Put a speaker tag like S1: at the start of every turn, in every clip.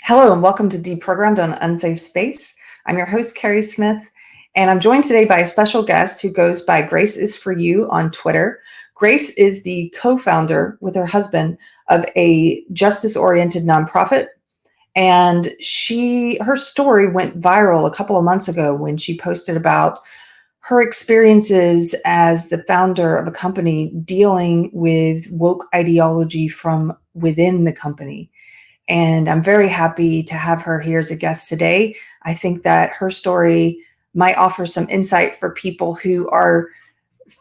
S1: Hello and welcome to Deprogrammed on Unsafe Space. I'm your host, Keri Smith, and I'm joined today by a special guest who goes by Grace is For You on Twitter. Grace is the co-founder with her husband of a justice-oriented nonprofit, and her story went viral a couple of months ago when she posted about her experiences as the founder of a company dealing with woke ideology from within the company. And I'm very happy to have her here as a guest today. I think that her story might offer some insight for people who are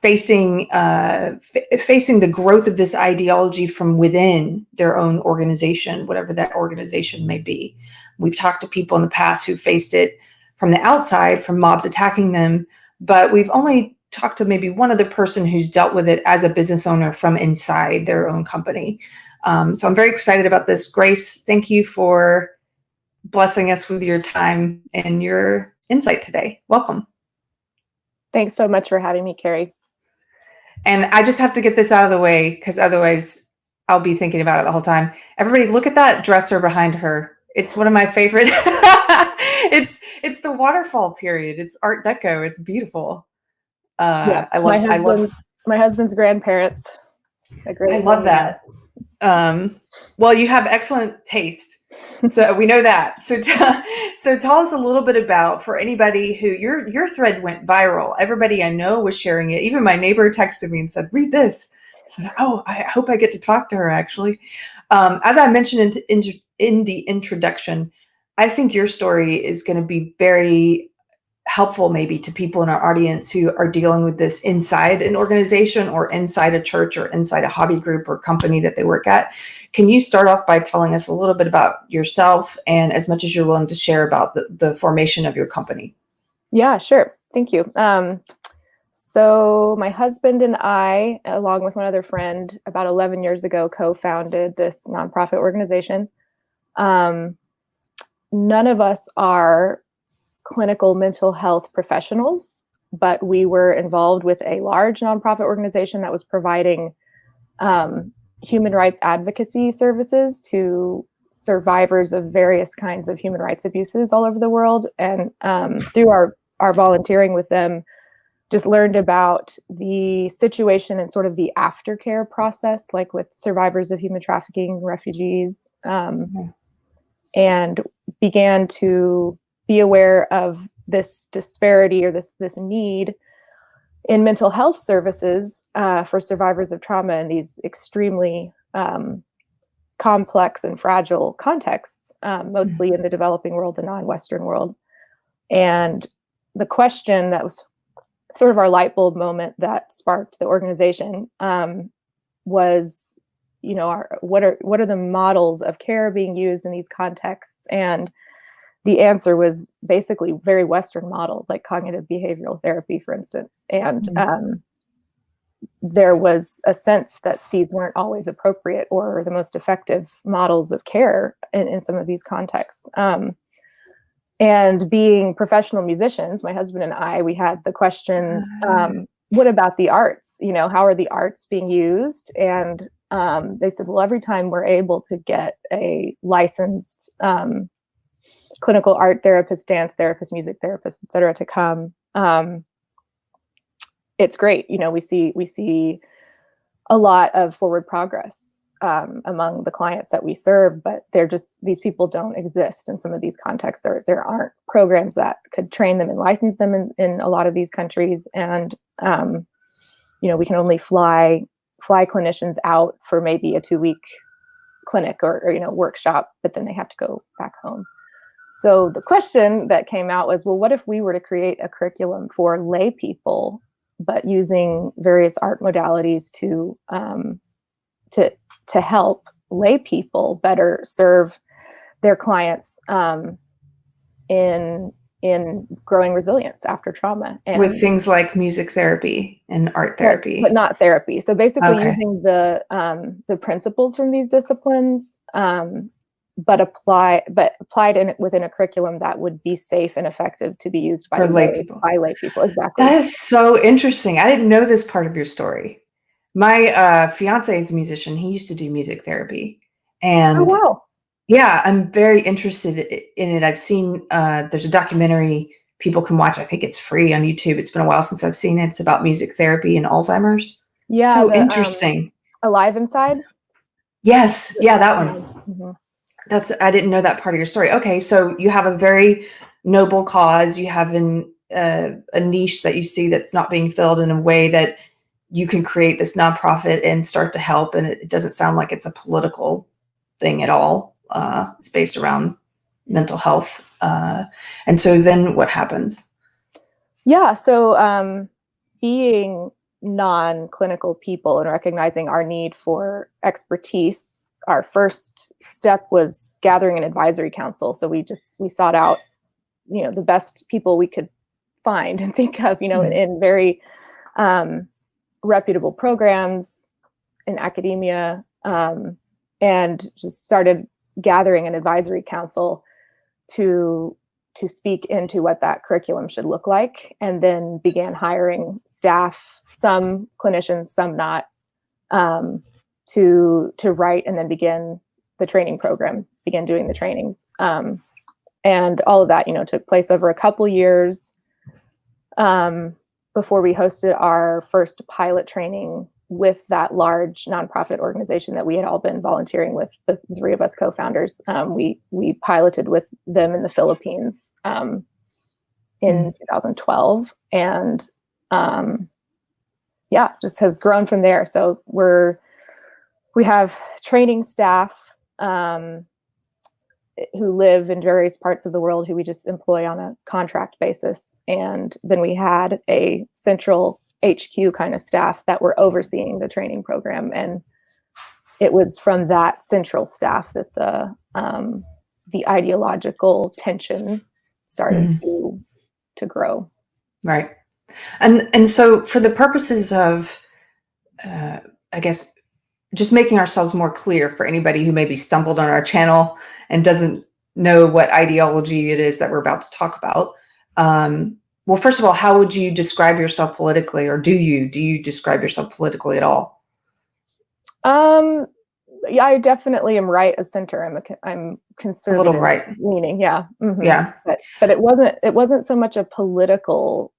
S1: facing the growth of this ideology from within their own organization, whatever that organization may be. We've talked to people in the past who faced it from the outside, from mobs attacking them, but we've only talked to maybe one other person who's dealt with it as a business owner from inside their own company. So I'm very excited about this. Grace, thank you for blessing us with your time and your insight today. Welcome.
S2: Thanks so much for having me, Keri.
S1: And I just have to get this out of the way because otherwise I'll be thinking about it the whole time. Everybody look at that dresser behind her. It's one of my favorite. It's the waterfall period. It's Art Deco. It's beautiful.
S2: Yeah,
S1: I love
S2: my husband's grandparents.
S1: I love that. Well, you have excellent taste, so we know that. So tell us a little bit about, for anybody who your thread went viral. Everybody I know was sharing it. Even my neighbor texted me and said, "Read this." I said, "Oh, I hope I get to talk to her." Actually, as I mentioned in the introduction, I think your story is going to be very helpful maybe to people in our audience who are dealing with this inside an organization or inside a church or inside a hobby group or company that they work at. Can you start off by telling us a little bit about yourself and as much as you're willing to share about the formation of your company?
S2: Yeah, sure. Thank you. So my husband and I, along with one other friend, about 11 years ago, co-founded this nonprofit organization. None of us are clinical mental health professionals, but we were involved with a large nonprofit organization that was providing human rights advocacy services to survivors of various kinds of human rights abuses all over the world. And through our volunteering with them, just learned about the situation and sort of the aftercare process, like with survivors of human trafficking, refugees, and began to be aware of this disparity or this need in mental health services for survivors of trauma in these extremely complex and fragile contexts, mostly in the developing world, the non-Western world. And the question that was sort of our light bulb moment that sparked the organization was, what are the models of care being used in these contexts? And the answer was basically very Western models, like cognitive behavioral therapy, for instance. And there was a sense that these weren't always appropriate or the most effective models of care in some of these contexts. And being professional musicians, my husband and I, we had the question, what about the arts? How are the arts being used? And they said, well, every time we're able to get a licensed clinical art therapist, dance therapist, music therapist, et cetera, to come, it's great. We see a lot of forward progress among the clients that we serve, but these people don't exist in some of these contexts. There aren't programs that could train them and license them in a lot of these countries. And, we can only fly clinicians out for maybe a 2-week clinic or workshop, but then they have to go back home. So the question that came out was, well, what if we were to create a curriculum for lay people, but using various art modalities to help lay people better serve their clients in growing resilience after trauma, and
S1: with things like music therapy and art therapy,
S2: but not therapy. So basically, using the principles from these disciplines. But applied within a curriculum that would be safe and effective to be used by lay people. Exactly.
S1: That is so interesting. I didn't know this part of your story. My fiance is a musician. He used to do music therapy, and Yeah, I'm very interested in it. I've seen there's a documentary people can watch. I think it's free on YouTube. It's been a while since I've seen it. It's about music therapy and Alzheimer's.
S2: Yeah,
S1: So
S2: the
S1: interesting.
S2: Alive Inside.
S1: Yes, yeah, that one.
S2: Mm-hmm.
S1: I didn't know that part of your story. Okay, so you have a very noble cause. You have a niche that you see that's not being filled in a way that you can create this nonprofit and start to help. And it doesn't sound like it's a political thing at all. It's based around mental health. And so then what happens?
S2: Yeah, so being non-clinical people and recognizing our need for expertise, our first step was gathering an advisory council. So we sought out, the best people we could find and think of, in very reputable programs in academia, and just started gathering an advisory council to speak into what that curriculum should look like, and then began hiring staff, some clinicians, some not, to write and then begin the training program, begin doing the trainings. And all of that, took place over a couple years before we hosted our first pilot training with that large nonprofit organization that we had all been volunteering with, the three of us co-founders. We piloted with them in the Philippines in 2012, and just has grown from there. So we have training staff who live in various parts of the world who we just employ on a contract basis, and then we had a central HQ kind of staff that were overseeing the training program, and it was from that central staff that the ideological tension started to grow.
S1: Right, and so for the purposes of, I guess, just making ourselves more clear for anybody who maybe stumbled on our channel and doesn't know what ideology it is that we're about to talk about. Well, first of all, how would you describe yourself politically, or do you describe yourself politically at all?
S2: Yeah, I definitely am right of center. I'm conservative,
S1: a little right
S2: leaning. Yeah. Mm-hmm.
S1: Yeah.
S2: But it wasn't so much a political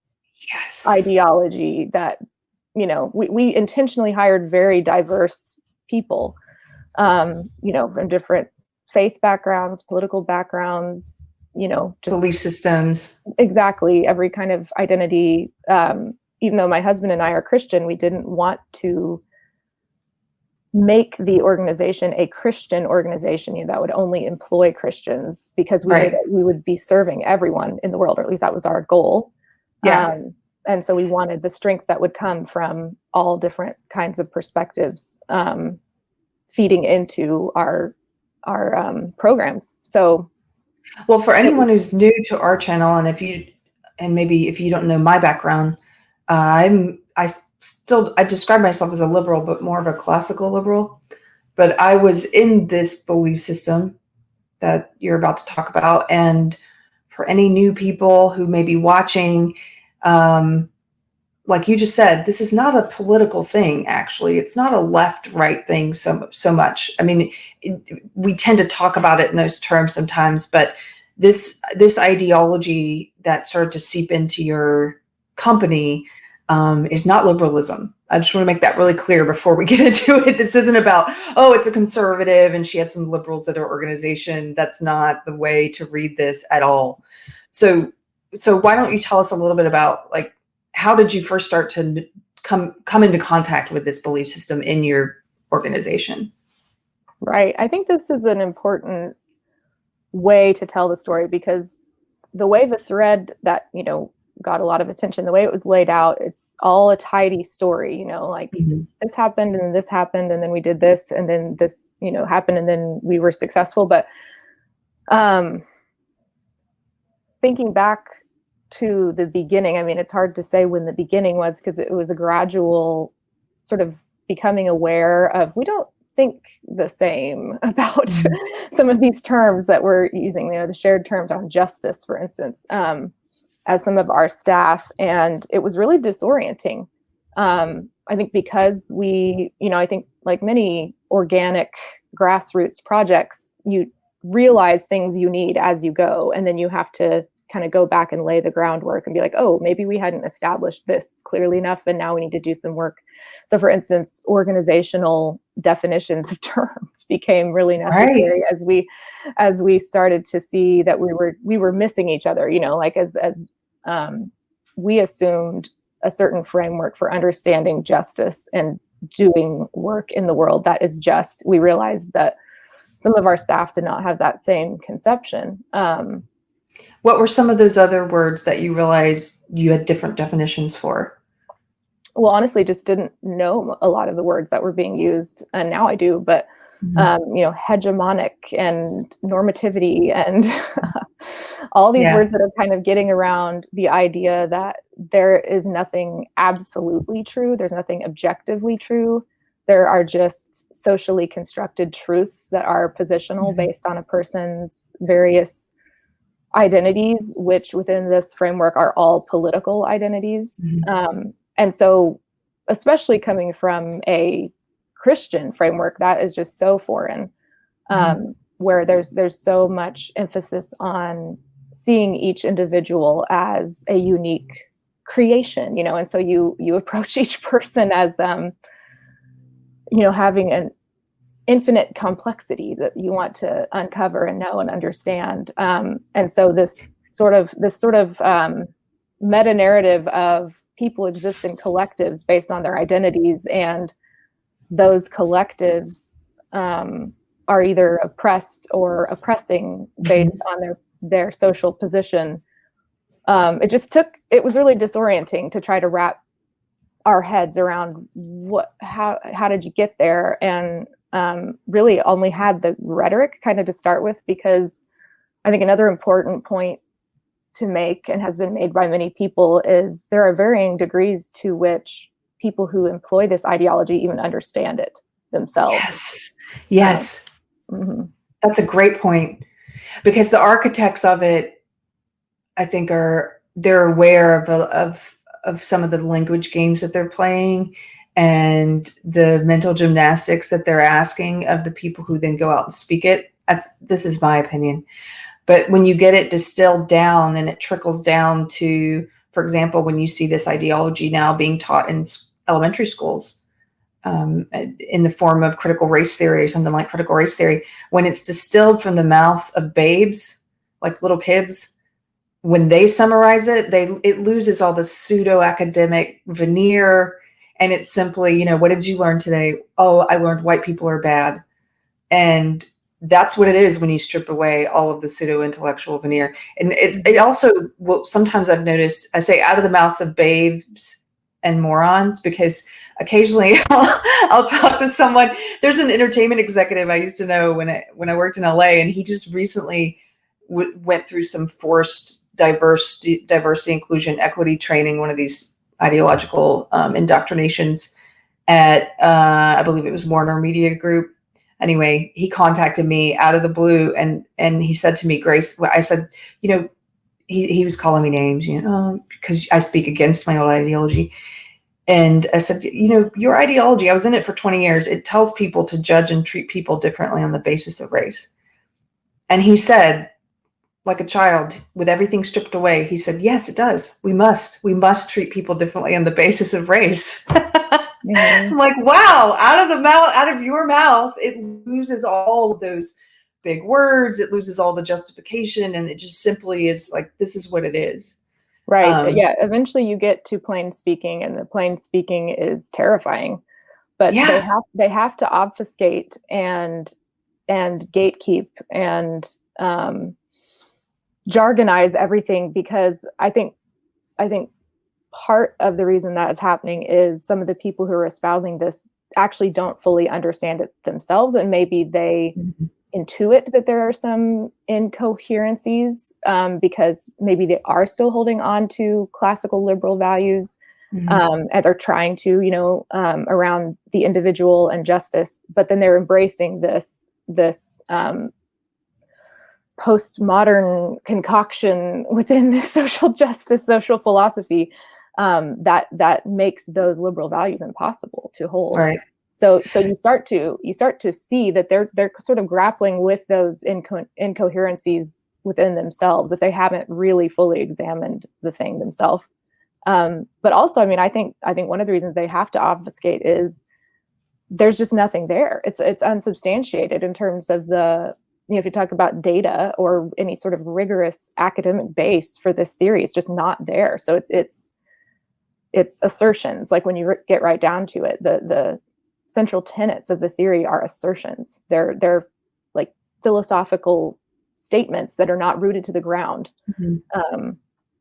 S2: ideology that, we intentionally hired very diverse people, from different faith backgrounds, political backgrounds, just
S1: belief systems.
S2: Exactly. Every kind of identity. Even though my husband and I are Christian, we didn't want to make the organization a Christian organization, that would only employ Christians, because we knew that we would be serving everyone in the world, or at least that was our goal.
S1: Yeah.
S2: And so we wanted the strength that would come from all different kinds of perspectives, feeding into our programs. So,
S1: well, for anyone who's new to our channel, and maybe if you don't know my background, I describe myself as a liberal, but more of a classical liberal. But I was in this belief system that you're about to talk about. And for any new people who may be watching, like you just said, this is not a political thing, actually. It's not a left-right thing so much. I mean, we tend to talk about it in those terms sometimes, but this ideology that started to seep into your company is not liberalism. I just want to make that really clear before we get into it. This isn't about, oh, it's a conservative and she had some liberals at her organization. That's not the way to read this at all. So why don't you tell us a little bit about, like, how did you first start to come into contact with this belief system in your organization?
S2: Right. I think this is an important way to tell the story, because the way the thread that, got a lot of attention, the way it was laid out, it's all a tidy story, like this happened and this happened and then we did this and then this, happened and then we were successful. But thinking back to the beginning, I mean, it's hard to say when the beginning was, because it was a gradual sort of becoming aware of, we don't think the same about some of these terms that we're using, the shared terms on justice, for instance, as some of our staff. And it was really disorienting. I think because we, I think like many organic grassroots projects, you realize things you need as you go. And then you have to kind of go back and lay the groundwork and be like, oh, maybe we hadn't established this clearly enough, and now we need to do some work. So for instance, organizational definitions of terms became really necessary as we started to see that we were missing each other, like as we assumed a certain framework for understanding justice and doing work in the world that is just. We realized that some of our staff did not have that same conception.
S1: What were some of those other words that you realized you had different definitions for?
S2: Well, honestly, just didn't know a lot of the words that were being used, and now I do. But hegemonic and normativity and all these words that are kind of getting around the idea that there is nothing absolutely true. There's nothing objectively true. There are just socially constructed truths that are positional based on a person's various identities, which within this framework are all political identities. And so, especially coming from a Christian framework, that is just so foreign, where there's so much emphasis on seeing each individual as a unique creation, and so you approach each person as having an infinite complexity that you want to uncover and know and understand. And so this sort of meta narrative of people exist in collectives based on their identities, and those collectives are either oppressed or oppressing based on their social position. It was really disorienting to try to wrap our heads around how did you get there, and really only had the rhetoric kind of to start with, because I think another important point to make, and has been made by many people, is there are varying degrees to which people who employ this ideology even understand it themselves.
S1: Yes. That's a great point, because the architects of it, I think, they're aware of some of the language games that they're playing and the mental gymnastics that they're asking of the people who then go out and speak it. This is my opinion. But when you get it distilled down and it trickles down to, for example, when you see this ideology now being taught in elementary schools in the form of critical race theory or something like critical race theory, when it's distilled from the mouth of babes, like little kids, when they summarize it, it loses all the pseudo-academic veneer. And it's simply, what did you learn today? Oh, I learned white people are bad. And that's what it is when you strip away all of the pseudo-intellectual veneer. And it also, sometimes I've noticed, I say out of the mouths of babes and morons, because occasionally I'll talk to someone. There's an entertainment executive I used to know when I worked in LA, and he just recently went through some forced diversity, inclusion, equity training, one of these ideological indoctrinations at, I believe it was Warner Media Group. Anyway, he contacted me out of the blue, and he said to me, Grace, I said, he was calling me names, because I speak against my old ideology. And I said, your ideology, I was in it for 20 years. It tells people to judge and treat people differently on the basis of race. And he said, like a child with everything stripped away, he said, yes, it does. We must treat people differently on the basis of race. I'm like, wow, out of your mouth, it loses all of those big words. It loses all the justification. And it just simply is like, this is what it is.
S2: Right. Eventually you get to plain speaking, and the plain speaking is terrifying, but they have to obfuscate and gatekeep and jargonize everything, because I think part of the reason that is happening is some of the people who are espousing this actually don't fully understand it themselves, and maybe they intuit that there are some incoherencies because maybe they are still holding on to classical liberal values, and they're trying to, around the individual and justice, but then they're embracing this postmodern concoction within the social justice, social philosophy that makes those liberal values impossible to hold.
S1: Right.
S2: So you start to see that they're sort of grappling with those incoherencies within themselves if they haven't really fully examined the thing themselves. But also, I mean, I think one of the reasons they have to obfuscate is there's just nothing there. It's unsubstantiated in terms of the, if you talk about data or any sort of rigorous academic base for this theory, it's just not there. So it's assertions. Like when you get right down to it, the central tenets of the theory are assertions. They're like philosophical statements that are not rooted to the ground. Mm-hmm.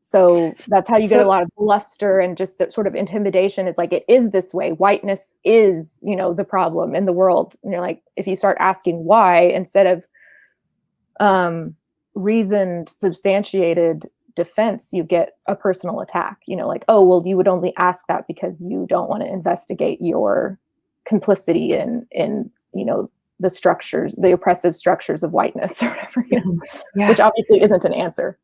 S2: So that's how you get a lot of bluster and just sort of intimidation. Is like, it is this way. Whiteness is, the problem in the world. And you're like, if you start asking why instead of reasoned, substantiated defense, you get a personal attack. Like, oh, well, you would only ask that because you don't want to investigate your complicity in the structures, the oppressive structures of whiteness or whatever, yeah. Which obviously isn't an answer.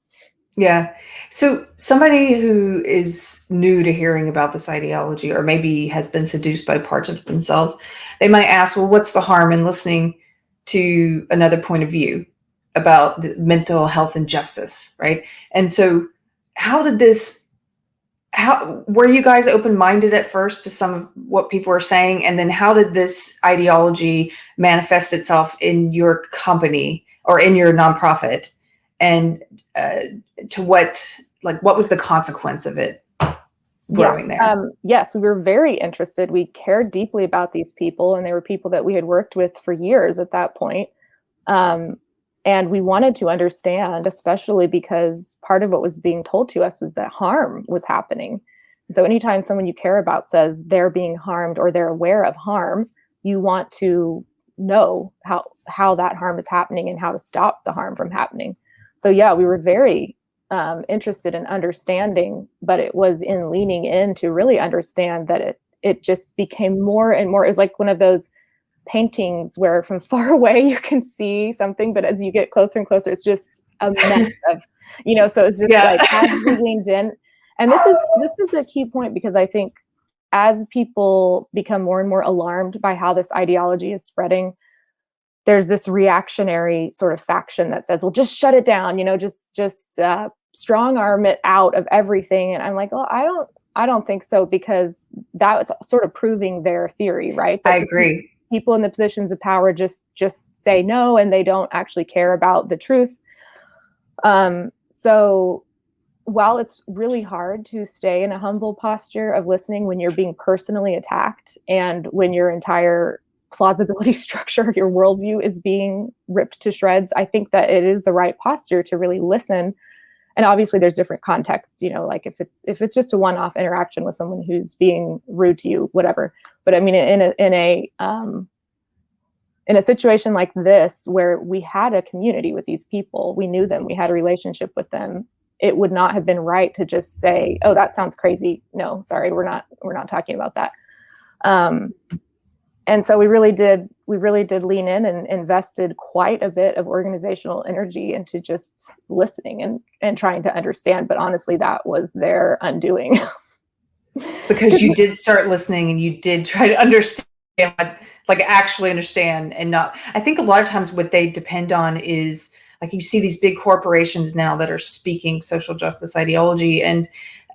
S1: Yeah. So somebody who is new to hearing about this ideology, or maybe has been seduced by parts of themselves, they might ask, well, what's the harm in listening to another point of view about mental health and justice, right? And so were you guys open-minded at first to some of what people were saying? And then how did this ideology manifest itself in your company or in your nonprofit? And what was the consequence of it growing there?
S2: Yes, we were very interested. We cared deeply about these people, and they were people that we had worked with for years at that point. And we wanted to understand, especially because part of what was being told to us was that harm was happening. So anytime someone you care about says they're being harmed or they're aware of harm, you want to know how that harm is happening and how to stop the harm from happening. So yeah, we were very interested in understanding, but it was in leaning in to really understand that it just became more and more. It was like one of those paintings where from far away you can see something, but as you get closer and closer, it's just a mess of, so it's just like as we leaned in. And this is a key point, because I think as people become more and more alarmed by how this ideology is spreading, there's this reactionary sort of faction that says, well, just shut it down, just strong arm it out of everything. And I'm like, well, I don't think so, because that was sort of proving their theory, right?
S1: I agree.
S2: People in the positions of power just say no, and they don't actually care about the truth. So while it's really hard to stay in a humble posture of listening when you're being personally attacked and when your entire plausibility structure, your worldview is being ripped to shreds, I think that it is the right posture to really listen. And obviously there's different contexts, like if it's just a one-off interaction with someone who's being rude to you, whatever. But I mean, in a situation like this, where we had a community with these people, we knew them, we had a relationship with them, it would not have been right to just say, oh, that sounds crazy. No, sorry, we're not talking about that. And so we really did lean in and invested quite a bit of organizational energy into just listening and trying to understand. But honestly, that was their undoing.
S1: Because you did start listening and you did try to understand, like actually understand, and not, I think a lot of times what they depend on is, like, you see these big corporations now that are speaking social justice ideology. And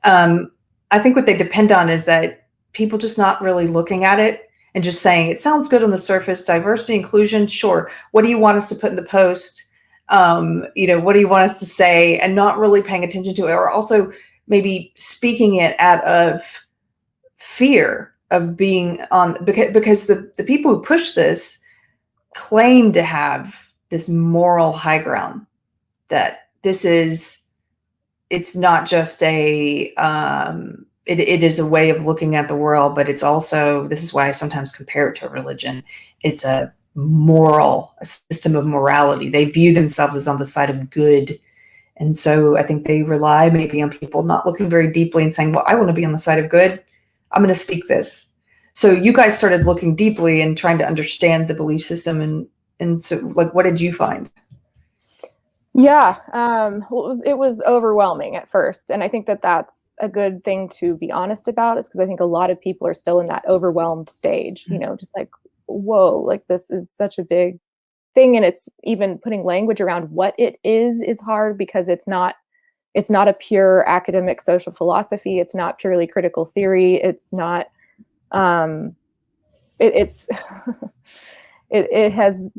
S1: I think what they depend on is that people just not really looking at it and just saying, it sounds good on the surface, diversity, inclusion, sure. What do you want us to put in the post? What do you want us to say? And not really paying attention to it, or also maybe speaking it out of fear of being on, because the people who push this claim to have this moral high ground, that it's not just it is a way of looking at the world, but it's also, this is why I sometimes compare it to a religion. It's a system of morality. They view themselves as on the side of good. And so I think they rely maybe on people not looking very deeply and saying, well, I want to be on the side of good, I'm going to speak this. So you guys started looking deeply and trying to understand the belief system. And so, like, what did you find?
S2: Yeah, well, it was overwhelming at first, and I think that that's a good thing to be honest about, is because I think a lot of people are still in that overwhelmed stage, just like, whoa, like this is such a big thing, and it's even putting language around what it is hard, because it's not a pure academic social philosophy, it's not purely critical theory, it's not it's it has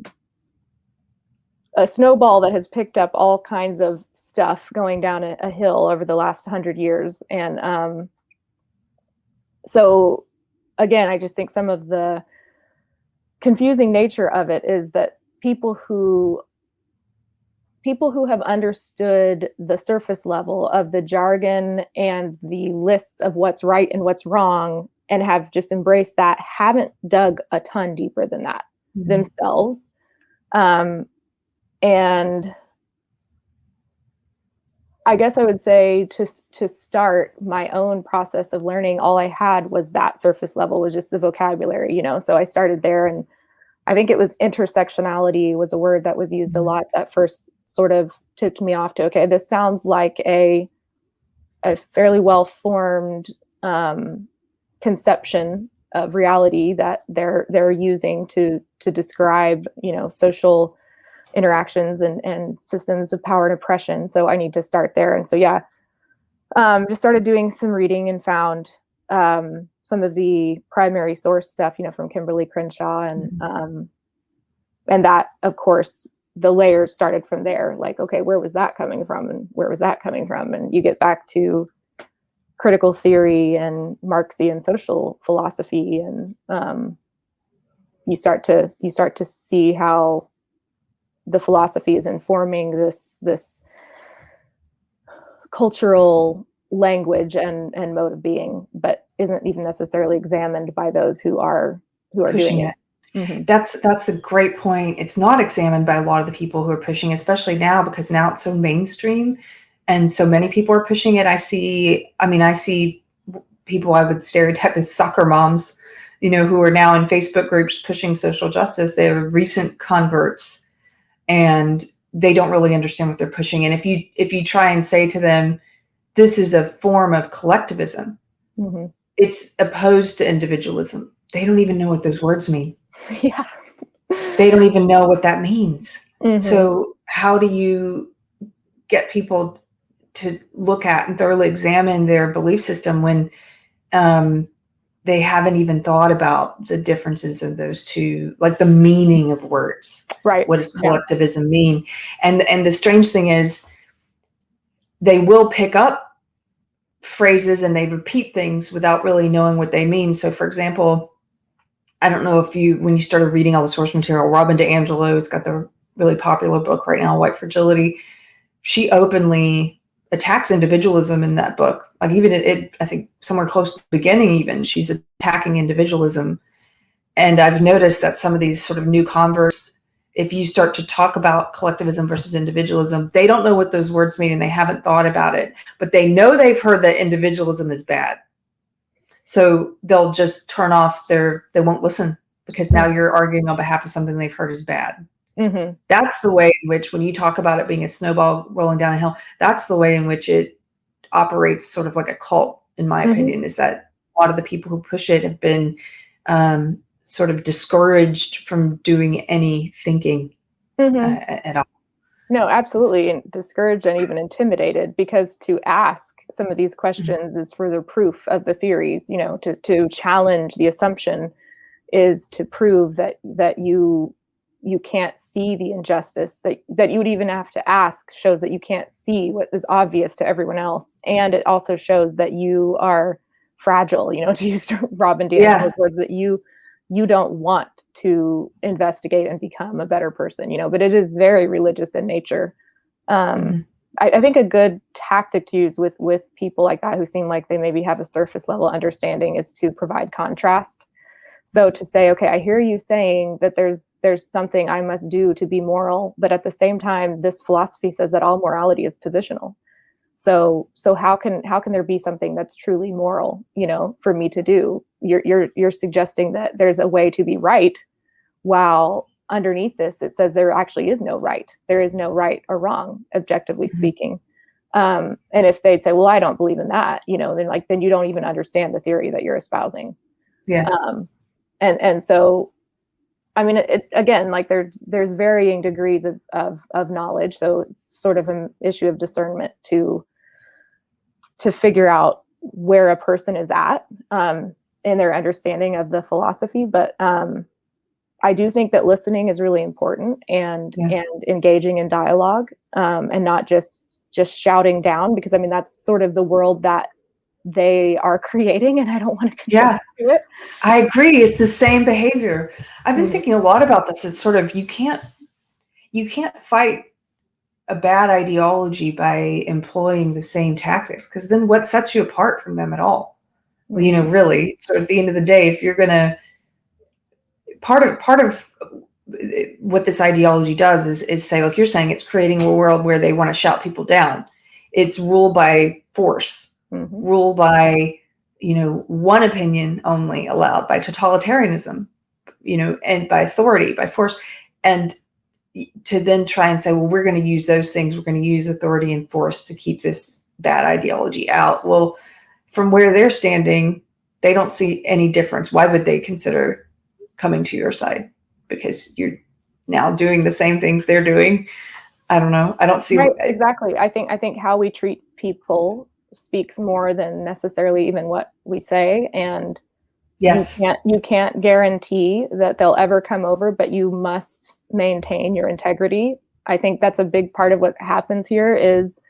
S2: a snowball that has picked up all kinds of stuff going down a hill over the last 100 years. And so, again, I just think some of the confusing nature of it is that people who have understood the surface level of the jargon and the lists of what's right and what's wrong and have just embraced that haven't dug a ton deeper than that themselves. And I guess I would say to start my own process of learning, all I had was that surface level, was just the vocabulary, So I started there, and I think it was intersectionality was a word that was used a lot that first sort of tipped me off to, okay, this sounds like a fairly well-formed conception of reality that they're using to describe, social interactions and systems of power and oppression. So I need to start there. And so, just started doing some reading and found some of the primary source stuff, from Kimberly Crenshaw, and that, of course, the layers started from there. Like, okay, where was that coming from, and where was that coming from? And you get back to critical theory and Marxian social philosophy, and you start to see how the philosophy is informing this cultural language and mode of being, but isn't even necessarily examined by those who are doing it.
S1: Mm-hmm. That's a great point. It's not examined by a lot of the people who are pushing, especially now, because now it's so mainstream and so many people are pushing it. I see people I would stereotype as soccer moms, who are now in Facebook groups pushing social justice. They're recent converts, and they don't really understand what they're pushing. And if you try and say to them, this is a form of collectivism, it's opposed to individualism, they don't even know what those words mean.
S2: Yeah.
S1: They don't even know what that means. So how do you get people to look at and thoroughly examine their belief system when they haven't even thought about the differences of those two, like the meaning of words?
S2: Right.
S1: What does collectivism mean? And the strange thing is, they will pick up phrases and they repeat things without really knowing what they mean. So, for example, I don't know if when you started reading all the source material, Robin DiAngelo has got the really popular book right now, White Fragility. She openly attacks individualism in that book. Like, even I think somewhere close to the beginning, even she's attacking individualism. And I've noticed that some of these sort of new converts, if you start to talk about collectivism versus individualism, they don't know what those words mean and they haven't thought about it, but they know they've heard that individualism is bad. So they'll just turn off they won't listen, because now you're arguing on behalf of something they've heard is bad. That's the way in which, when you talk about it being a snowball rolling down a hill, that's the way in which it operates sort of like a cult, in my opinion, is that a lot of the people who push it have been sort of discouraged from doing any thinking at all.
S2: No, absolutely. And discouraged and even intimidated, because to ask some of these questions is further proof of the theories. To challenge the assumption is to prove that you can't see the injustice, that you would even have to ask shows that you can't see what is obvious to everyone else. And it also shows that you are fragile, to use Robin DiAngelo's words, that you don't want to investigate and become a better person, but it is very religious in nature. I think a good tactic to use with people like that, who seem like they maybe have a surface level understanding, is to provide contrast. So to say, okay, I hear you saying that there's something I must do to be moral, but at the same time, this philosophy says that all morality is positional. So how can there be something that's truly moral, for me to do? You're suggesting that there's a way to be right while underneath this, it says there actually is no right. There is no right or wrong, objectively speaking. And if they'd say, well, I don't believe in that, then you don't even understand the theory that you're espousing.
S1: Yeah.
S2: And so, I mean, again, like there's varying degrees of knowledge. So it's sort of an issue of discernment to figure out where a person is at in their understanding of the philosophy. But I do think that listening is really important and engaging in dialogue and not just shouting down, because I mean, that's sort of the world that they are creating, and I don't want to contribute to it.
S1: I agree. It's the same behavior. I've been thinking a lot about this. It's sort of, you can't fight a bad ideology by employing the same tactics, because then what sets you apart from them at all? Really. So at the end of the day, if you're gonna, part of what this ideology does is say, like you're saying, it's creating a world where they want to shout people down. It's rule by force. Rule by, one opinion only allowed, by totalitarianism, and by authority, by force. And to then try and say, well, we're going to use those things. We're going to use authority and force to keep this bad ideology out. Well, from where they're standing, they don't see any difference. Why would they consider coming to your side? Because you're now doing the same things they're doing. I don't know. I don't see.
S2: Right, exactly. I think how we treat people speaks more than necessarily even what we say. And
S1: yes,
S2: you can't guarantee that they'll ever come over, but you must maintain your integrity. I think that's a big part of what happens here is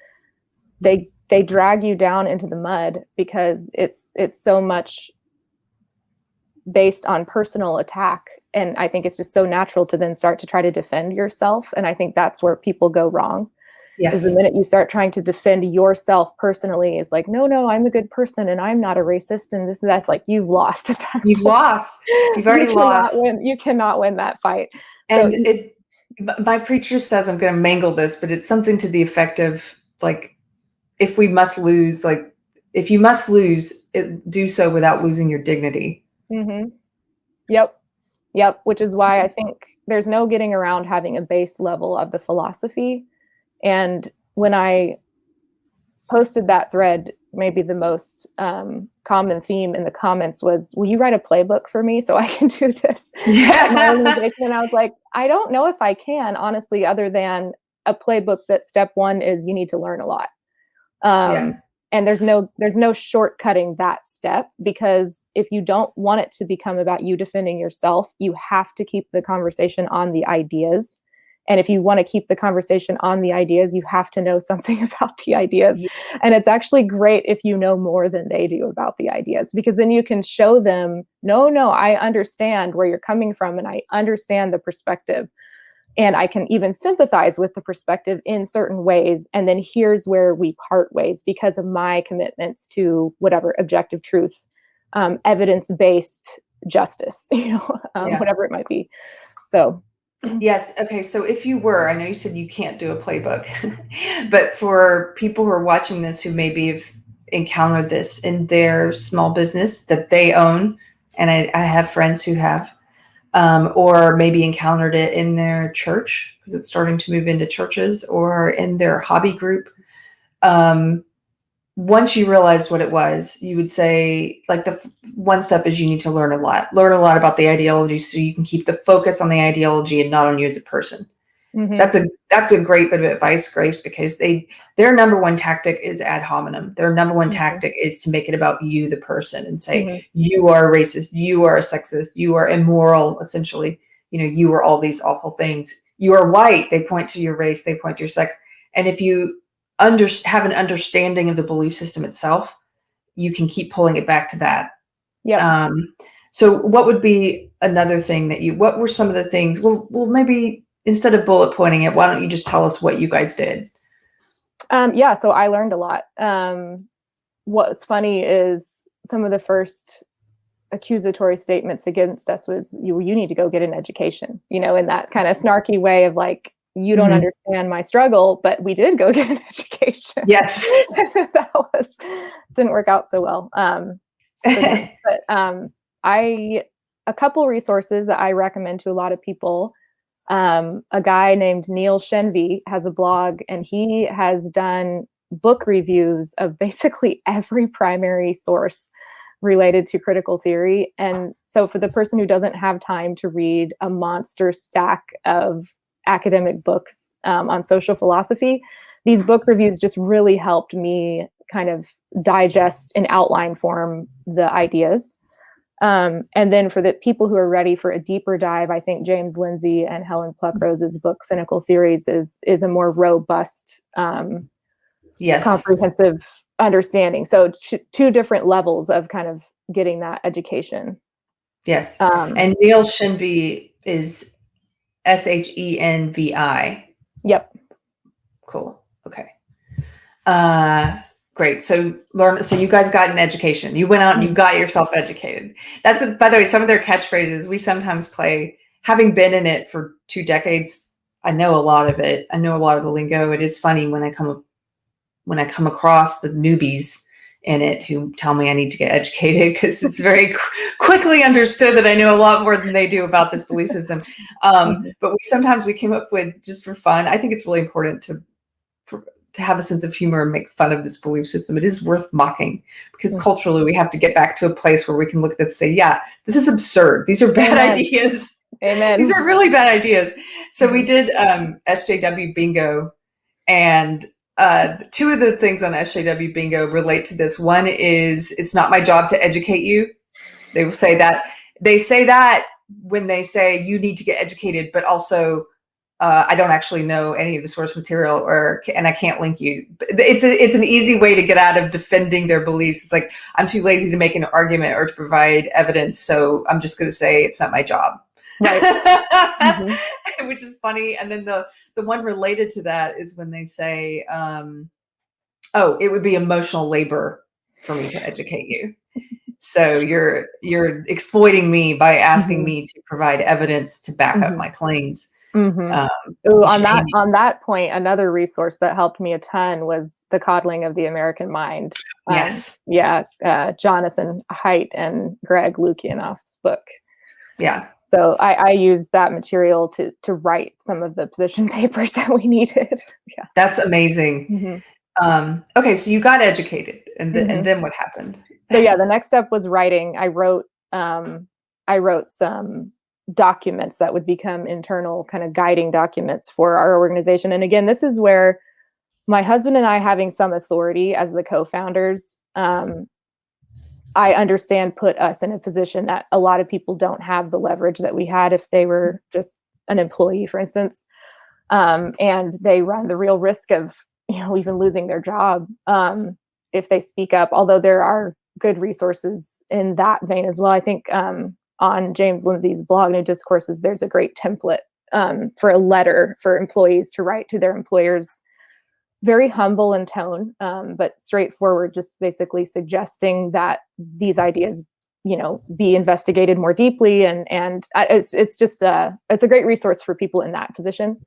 S2: they drag you down into the mud because it's so much based on personal attack. And I think it's just so natural to then start to try to defend yourself. And I think that's where people go wrong.
S1: yes.
S2: Is the minute you start trying to defend yourself personally, is like, no, I'm a good person and I'm not a racist. And that's like, you've lost.
S1: You've lost. You've already lost.
S2: You cannot win that fight.
S1: And my preacher says, I'm going to mangle this, but it's something to the effect of, like, if we must lose, like, if you must lose, do so without losing your dignity.
S2: Yep. Which is why I think there's no getting around having a base level of the philosophy. And when I posted that thread, maybe the most common theme in the comments was, will you write a playbook for me so I can do this?
S1: Yeah.
S2: My organization. And I was like, I don't know if I can, honestly, other than a playbook that step one is you need to learn a lot. And there's no shortcutting that step, because if you don't want it to become about you defending yourself, you have to keep the conversation on the ideas. And if you want to keep the conversation on the ideas, you have to know something about the ideas. Yeah. And it's actually great if you know more than they do about the ideas, because then you can show them, no, I understand where you're coming from and I understand the perspective. And I can even sympathize with the perspective in certain ways. And then here's where we part ways because of my commitments to whatever objective truth, evidence-based justice, whatever it might be. So.
S1: Yes. Okay. So if you were, I know you said you can't do a playbook, but for people who are watching this, who maybe have encountered this in their small business that they own, and I have friends who have, or maybe encountered it in their church because it's starting to move into churches, or in their hobby group. Once you realized what it was, you would say, like, the one step is you need to learn a lot about the ideology so you can keep the focus on the ideology and not on you as a person. Mm-hmm. That's a great bit of advice, Grace, because their number one tactic is ad hominem. Their number one mm-hmm. tactic is to make it about you, the person, and say, mm-hmm. you are a racist, you are a sexist, you are immoral, essentially. You are all these awful things. You are white. They point to your race, they point to your sex. And if you have an understanding of the belief system itself, you can keep pulling it back to that. Yeah. So what would be another thing what were some of the things? Well, maybe instead of bullet pointing it, why don't you just tell us what you guys did?
S2: So I learned a lot. What's funny is some of the first accusatory statements against us was, you need to go get an education, in that kind of snarky way of like, you don't mm-hmm. understand my struggle, but we did go get an education.
S1: Yes.
S2: Didn't work out so well. A couple resources that I recommend to a lot of people A guy named Neil Shenvi has a blog, and he has done book reviews of basically every primary source related to critical theory. And so for the person who doesn't have time to read a monster stack of academic books on social philosophy, these book reviews just really helped me kind of digest in outline form the ideas. And then for the people who are ready for a deeper dive, I think James Lindsay and Helen Pluckrose's book, Cynical Theories, is a more robust, comprehensive understanding. So two different levels of kind of getting that education.
S1: Yes. And Neil Shenvi is Shenvi.
S2: Yep.
S1: Cool. Okay. Great. So you guys got an education. You went out and you got yourself educated. That's, by the way, some of their catchphrases we sometimes play. Having been in it for 2 decades, I know a lot of it. I know a lot of the lingo. It is funny when I come across the newbies in it who tell me I need to get educated, because it's very quickly understood that I know a lot more than they do about this belief system. But we came up with, just for fun, I think it's really important to have a sense of humor and make fun of this belief system. It is worth mocking, because culturally we have to get back to a place where we can look at this and say, yeah, this is absurd. These are bad ideas.
S2: Amen.
S1: These are really bad ideas. So we did SJW bingo, and 2 of the things on SJW bingo relate to this. One is, it's not my job to educate you. They will say that. They say that when they say you need to get educated, but also I don't actually know any of the source material, and I can't link you. It's an easy way to get out of defending their beliefs. It's like, I'm too lazy to make an argument or to provide evidence, so I'm just going to say it's not my job. Right. Which is funny. And then the one related to that is when they say, it would be emotional labor for me to educate you. So you're exploiting me by asking me to provide evidence to back up my claims.
S2: On that point, another resource that helped me a ton was The Coddling of the American Mind.
S1: Yes.
S2: Jonathan Haidt and Greg Lukianoff's book.
S1: Yeah.
S2: So I used that material to write some of the position papers that we needed. Yeah.
S1: That's amazing. Okay, so you got educated, and then what happened?
S2: So the next step was writing. I wrote some documents that would become internal kind of guiding documents for our organization. And again, this is where my husband and I, having some authority as the co-founders, I understand, put us in a position that a lot of people don't have the leverage that we had if they were just an employee, for instance. And they run the real risk of, even losing their job if they speak up, although there are good resources in that vein as well. I think on James Lindsay's blog, New Discourses, there's a great template for a letter for employees to write to their employers. Very humble in tone, but straightforward, just basically suggesting that these ideas, be investigated more deeply. And it's a great resource for people in that position.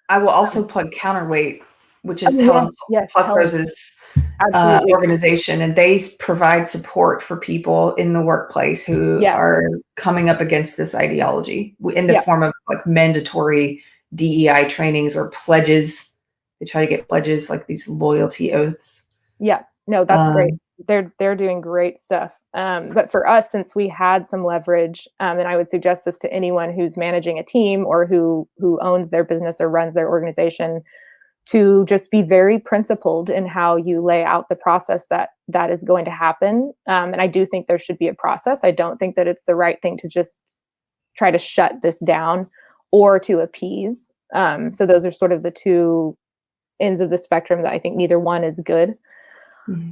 S1: I will also plug Counterweight, which is Helen Pluckrose's organization, and they provide support for people in the workplace who are coming up against this ideology in the form of like mandatory DEI trainings or pledges. They try to get pledges, like these loyalty oaths. Yeah, no, that's great. They're doing great stuff. But for us, since we had some leverage, and I would suggest this to anyone who's managing a team or who owns their business or runs their organization, to just be very principled in how you lay out the process that is going to happen. And I do think there should be a process. I don't think that it's the right thing to just try to shut this down or to appease. So those are sort of the two ends of the spectrum that I think neither one is good.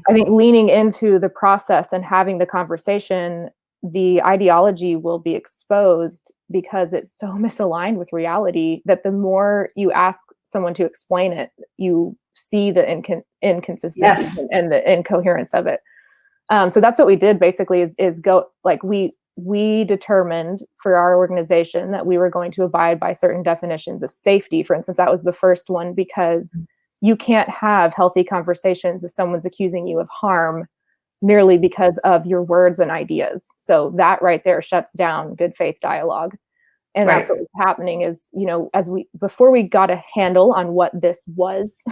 S1: I think leaning into the process and having the conversation, the ideology will be exposed because it's so misaligned with reality that the more you ask someone to explain it, you see the inconsistencies and the incoherence of it. So that's what we did basically is go, like we determined for our organization that we were going to abide by certain definitions of safety. For instance, that was the first one, because you can't have healthy conversations if someone's accusing you of harm merely because of your words and ideas. So that right there shuts down good faith dialogue.
S2: And
S1: Right.
S2: that's what was happening is, before we got a handle on what this was,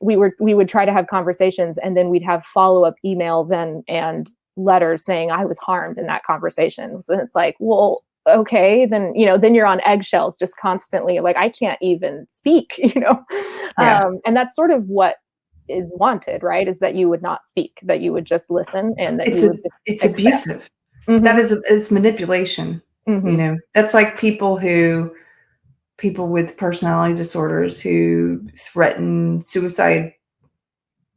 S2: we would try to have conversations, and then we'd have follow-up emails and letters saying I was harmed in that conversation. So it's like, well, okay, then you're on eggshells just constantly, like I can't even speak,
S1: Yeah.
S2: and that's sort of what is wanted, right? Is that you would not speak, that you would just listen, and that you would just
S1: it's
S2: accept.
S1: abusive.
S2: Mm-hmm.
S1: That is it's manipulation.
S2: Mm-hmm.
S1: That's like people with personality disorders who threaten suicide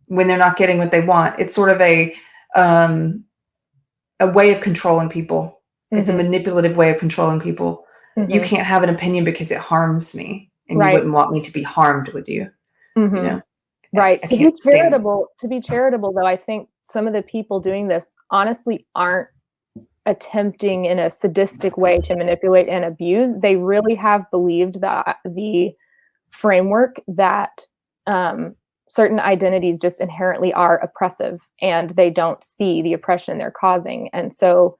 S1: when they're not getting what they want. It's sort of a way of controlling people. It's a
S2: Mm-hmm.
S1: manipulative way of controlling people.
S2: Mm-hmm.
S1: You can't have an opinion because it harms me, and
S2: Right.
S1: you wouldn't want me to be harmed, would you?
S2: Mm-hmm. Right.
S1: I
S2: To
S1: can't stand.
S2: be charitable, though, I think some of the people doing this honestly aren't attempting in a sadistic way to manipulate and abuse. They really have believed that the framework that certain identities just inherently are oppressive, and they don't see the oppression they're causing. And so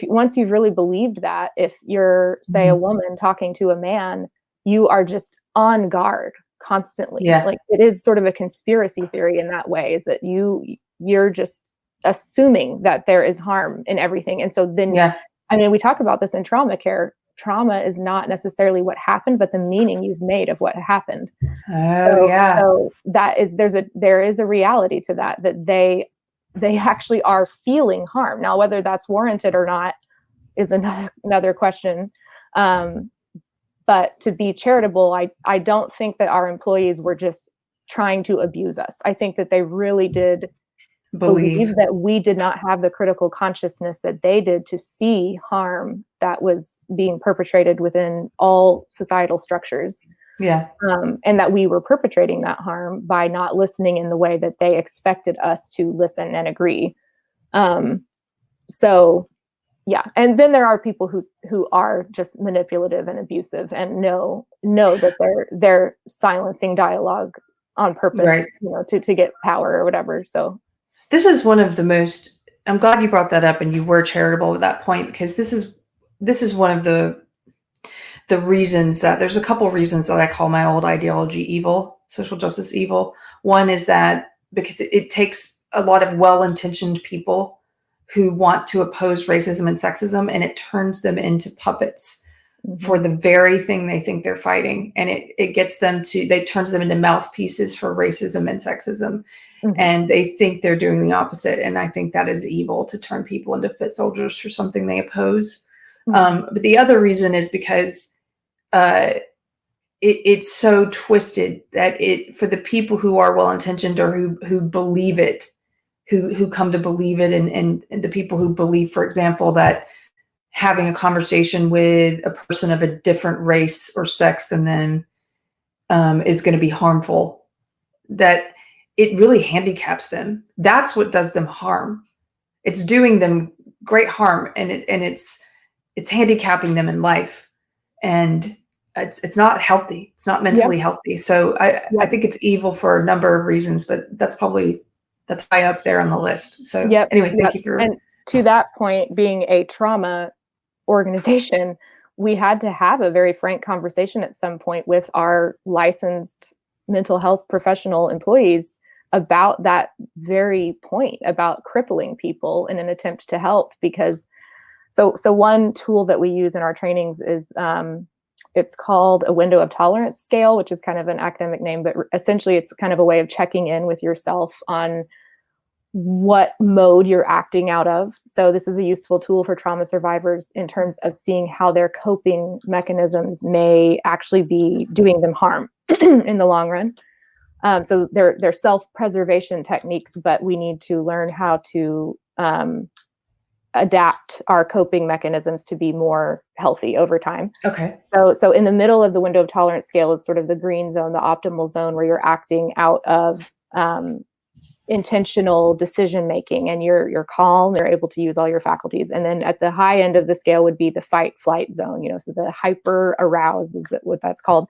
S2: once you've really believed that, if you're, say, a woman talking to a man, you are just on guard constantly.
S1: Yeah.
S2: Like, it is sort of a conspiracy theory in that way, is that you're just assuming that there is harm in everything. And so then, I mean, we talk about this in trauma care. Trauma is not necessarily what happened, but the meaning you've made of what happened. So that is, there is a reality to that they actually are feeling harm. Now, whether that's warranted or not is another question. But to be charitable, I don't think that our employees were just trying to abuse us. I think that they really did believe that we did not have the critical consciousness that they did to see harm that was being perpetrated within all societal structures.
S1: Yeah.
S2: And that we were perpetrating that harm by not listening in the way that they expected us to listen and agree. So yeah. And then there are people who are just manipulative and abusive and know that they're silencing dialogue on purpose,
S1: Right.
S2: To get power or whatever. So
S1: this is one of the most, I'm glad you brought that up and you were charitable at that point, because this is one of the reasons that there's a couple of reasons that I call my old ideology evil, social justice evil. One is that because it takes a lot of well-intentioned people who want to oppose racism and sexism, and it turns them into puppets for the very thing they think they're fighting. And it gets them turns them into mouthpieces for racism and sexism. And they think they're doing the opposite. And I think that is evil, to turn people into foot soldiers for something they oppose. But the other reason is because it's so twisted that for the people who are well-intentioned or who believe it, who come to believe it, and the people who believe, for example, that having a conversation with a person of a different race or sex than them is going to be harmful, that it really handicaps them. That's what does them harm. It's doing them great harm, and it's handicapping them in life, and it's not healthy. It's not mentally healthy. So I think it's evil for a number of reasons, but that's high up there on the list. So anyway, thank you for.
S2: And to that point, being a trauma organization, we had to have a very frank conversation at some point with our licensed mental health professional employees about that very point, about crippling people in an attempt to help. Because so one tool that we use in our trainings is it's called a window of tolerance scale, which is kind of an academic name, but essentially it's kind of a way of checking in with yourself on what mode you're acting out of. So this is a useful tool for trauma survivors in terms of seeing how their coping mechanisms may actually be doing them harm in the long run. So they're self-preservation techniques, but we need to learn how to adapt our coping mechanisms to be more healthy over time.
S1: Okay.
S2: So in the middle of the window of tolerance scale is sort of the green zone, the optimal zone, where you're acting out of intentional decision making, and you're calm, you're able to use all your faculties. And then at the high end of the scale would be the fight flight zone, so the hyper aroused is what that's called,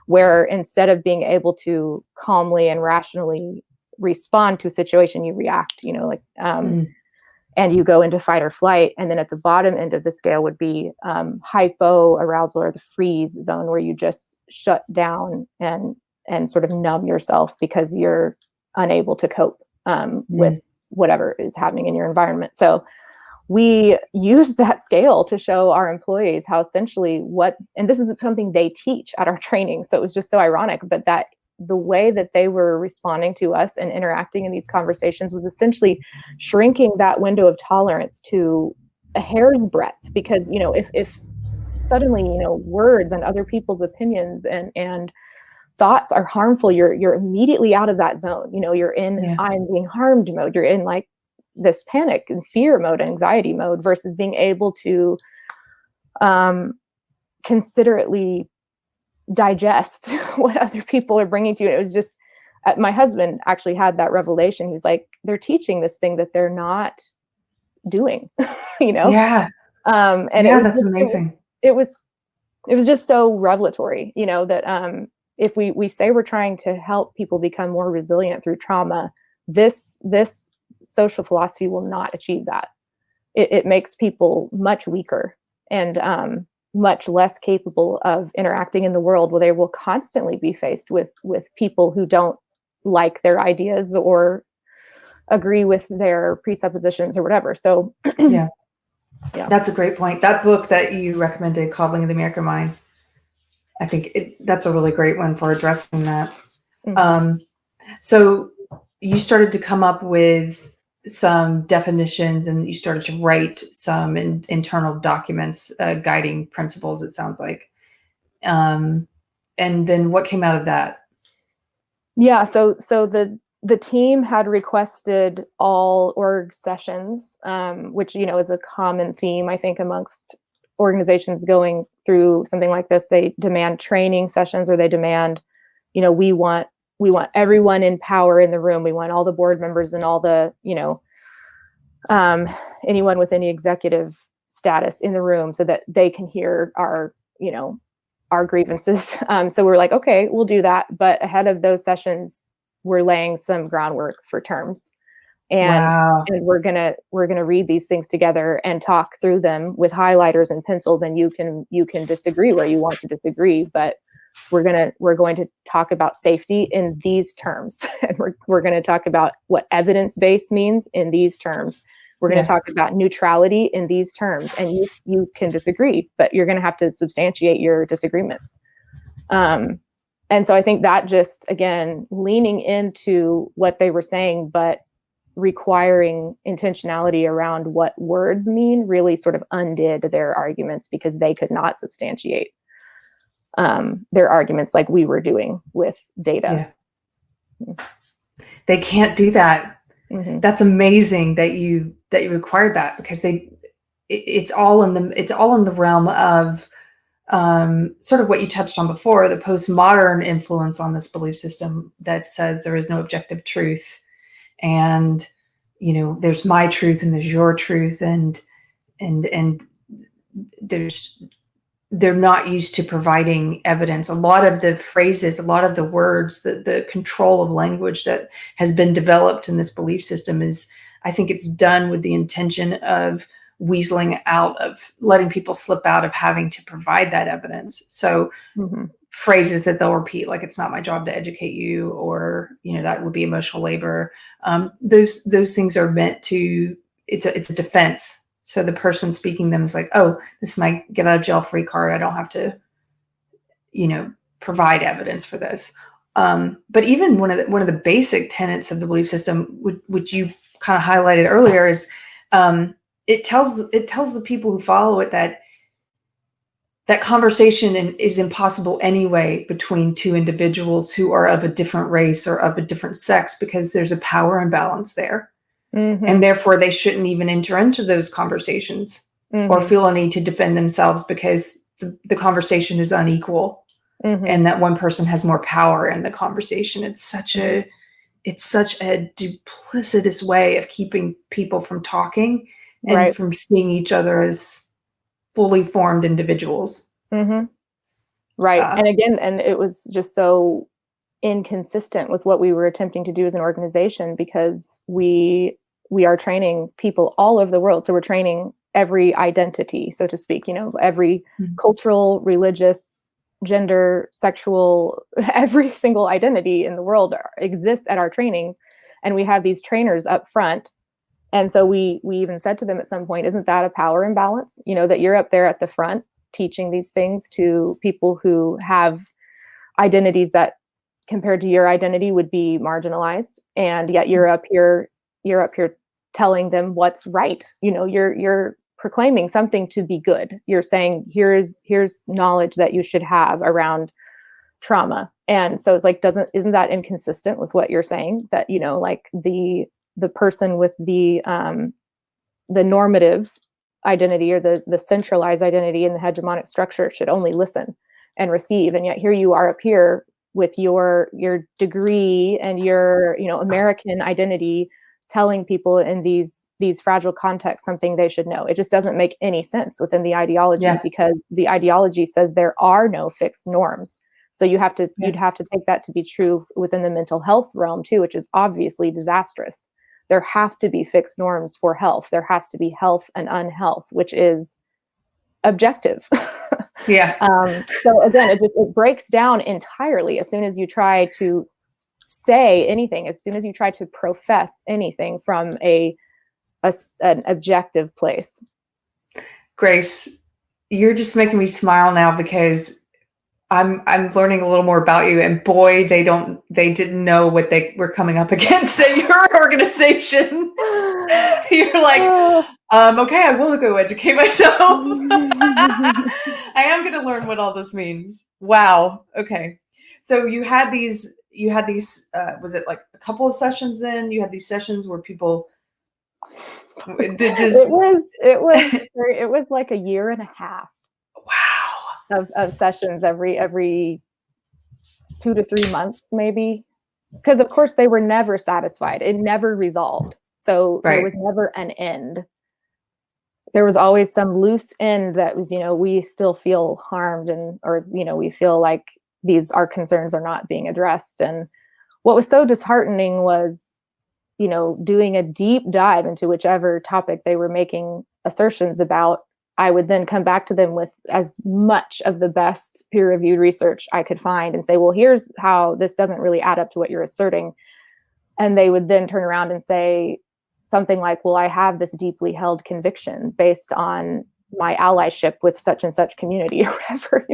S2: where instead of being able to calmly and rationally respond to a situation, you react, and you go into fight or flight. And then at the bottom end of the scale would be hypo arousal, or the freeze zone, where you just shut down and sort of numb yourself because you're unable to cope with whatever is happening in your environment. So we use that scale to show our employees how essentially and this is something they teach at our training. So it was just so ironic, but that the way that they were responding to us and interacting in these conversations was essentially shrinking that window of tolerance to a hair's breadth. Because, if suddenly, words and other people's opinions and thoughts are harmful, you're immediately out of that zone. You're in I'm being harmed mode. You're in like this panic and fear mode, anxiety mode, versus being able to considerately digest what other people are bringing to you. It was just, my husband actually had that revelation. He's like, they're teaching this thing that they're not doing,
S1: Yeah.
S2: And
S1: that's amazing.
S2: It was just so revelatory, that if we say we're trying to help people become more resilient through trauma, this social philosophy will not achieve that. It makes people much weaker and much less capable of interacting in the world, where they will constantly be faced with people who don't like their ideas or agree with their presuppositions or whatever. So
S1: yeah, that's a great point. That book that you recommended, Coddling of the American Mind, I think that's a really great one for addressing that. So you started to come up with some definitions, and you started to write some internal documents, guiding principles, it sounds like. And then what came out of that?
S2: Yeah, so the team had requested all org sessions, which, is a common theme, I think, amongst organizations going through something like this. They demand training sessions, or they demand, we want everyone in power in the room. We want all the board members and all the, anyone with any executive status in the room, so that they can hear our grievances. So we're like, okay, we'll do that. But ahead of those sessions, we're laying some groundwork for terms. And we're gonna read these things together and talk through them with highlighters and pencils. And you can disagree where you want to disagree, but we're going to talk about safety in these terms. And we're going to talk about what evidence-based means in these terms. We're going to talk about neutrality in these terms. And you can disagree, but you're going to have to substantiate your disagreements. And so I think that just, again, leaning into what they were saying, but requiring intentionality around what words mean, really sort of undid their arguments, because they could not substantiate their arguments like we were doing with data.
S1: They can't do that. That's amazing that you required that, because it's all in the realm of sort of what you touched on before, the postmodern influence on this belief system that says there is no objective truth, and there's my truth and there's your truth, and they're not used to providing evidence. A lot of the phrases, a lot of the words, the control of language that has been developed in this belief system I think it's done with the intention of weaseling out, of letting people slip out of having to provide that evidence. So phrases that they'll repeat, like, it's not my job to educate you, or, that would be emotional labor. Those things are meant to, it's a defense. So the person speaking them is like, oh, this is my get out of jail free card. I don't have to, provide evidence for this. But even one of the basic tenets of the belief system, which you kind of highlighted earlier, is it tells the people who follow it that conversation is impossible anyway between two individuals who are of a different race or of a different sex, because there's a power imbalance there. And therefore they shouldn't even enter into those conversations or feel a need to defend themselves, because the conversation is unequal, and that one person has more power in the conversation. It's such a duplicitous way of keeping people from talking and from seeing each other as fully formed individuals.
S2: Right. And again, and it was just so inconsistent with what we were attempting to do as an organization, because we we are training people all over the world. So we're training every identity, so to speak, every cultural, religious, gender, sexual, every single identity in the world exists at our trainings. And we have these trainers up front. And so we even said to them at some point, isn't that a power imbalance? That you're up there at the front teaching these things to people who have identities that compared to your identity would be marginalized. And yet you're up here telling them what's right. You're proclaiming something to be good. You're saying, here's knowledge that you should have around trauma. And so it's like, isn't that inconsistent with what you're saying? That, like the person with the normative identity or the centralized identity in the hegemonic structure should only listen and receive. And yet here you are up here with your degree and your, American identity, telling people in these fragile contexts something they should know. It just doesn't make any sense within the ideology, because the ideology says there are no fixed norms. So you'd have to take that to be true within the mental health realm too, which is obviously disastrous. There have to be fixed norms for health. There has to be health and unhealth, which is objective.
S1: Yeah.
S2: So again, it breaks down entirely as soon as you try to say anything, as soon as you try to profess anything from an objective place.
S1: Grace, you're just making me smile now, because I'm learning a little more about you, and boy, they didn't know what they were coming up against at your organization. You're like, okay, I will go educate myself. I am going to learn what all this means. Wow. Okay. So you had these, was it like a couple of sessions in? You had these sessions where people did this.
S2: It was like a year and a half.
S1: Wow.
S2: Of sessions every 2 to 3 months, maybe. Because of course they were never satisfied. It never resolved. So There was never an end. There was always some loose end that was, we still feel harmed or we feel like our concerns are not being addressed. And what was so disheartening was, doing a deep dive into whichever topic they were making assertions about. I would then come back to them with as much of the best peer-reviewed research I could find and say, well, here's how this doesn't really add up to what you're asserting. And they would then turn around and say something like, well, I have this deeply held conviction based on my allyship with such and such community or whatever.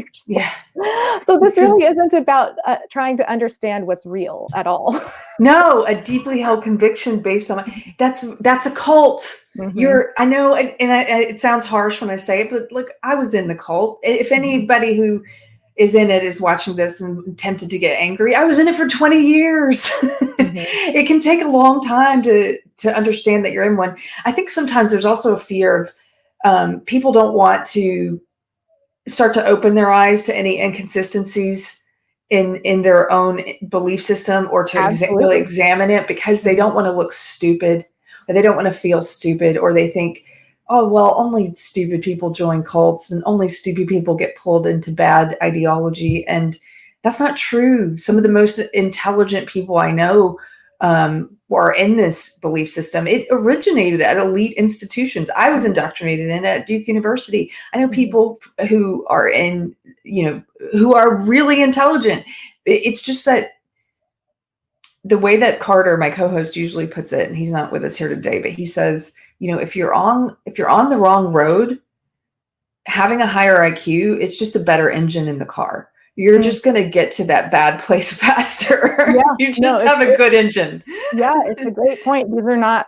S2: So this really isn't about trying to understand what's real at all.
S1: No, a deeply held conviction based on that's a cult. Mm-hmm. I know, and it sounds harsh when I say it, but look, I was in the cult. If anybody who is in it is watching this and tempted to get angry, I was in it for 20 years. Mm-hmm. It can take a long time to understand that you're in one. I think sometimes there's also a fear of people don't want to start to open their eyes to any inconsistencies in their own belief system, or to really examine it, because they don't want to look stupid, or they don't want to feel stupid, or they think, oh, well, only stupid people join cults and only stupid people get pulled into bad ideology. And that's not true. Some of the most intelligent people I know are in this belief system. It originated at elite institutions. I was indoctrinated in it at Duke University. I know people who are who are really intelligent. It's just that the way that Carter, my co-host, usually puts it, and he's not with us here today, but he says, if you're on the wrong road, having a higher IQ, it's just a better engine in the car. You're just going to get to that bad place faster. Yeah, you just have a good engine.
S2: Yeah, it's a great point.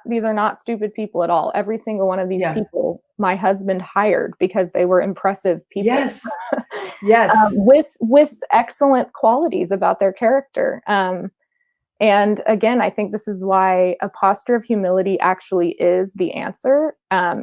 S2: These are not stupid people at all. Every single one of these people, my husband hired because they were impressive people.
S1: Yes. Yes.
S2: With excellent qualities about their character. And again, I think this is why a posture of humility actually is the answer,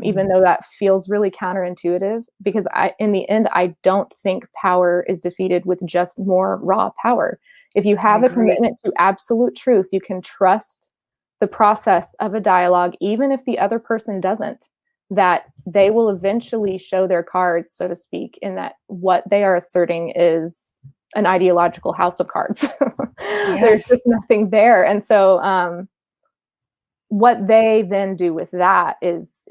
S2: even though that feels really counterintuitive, because in the end, I don't think power is defeated with just more raw power. If you have a commitment to absolute truth, you can trust the process of a dialogue, even if the other person doesn't, that they will eventually show their cards, so to speak, in that what they are asserting is an ideological house of cards. Yes. There's just nothing there. And so what they then do with that is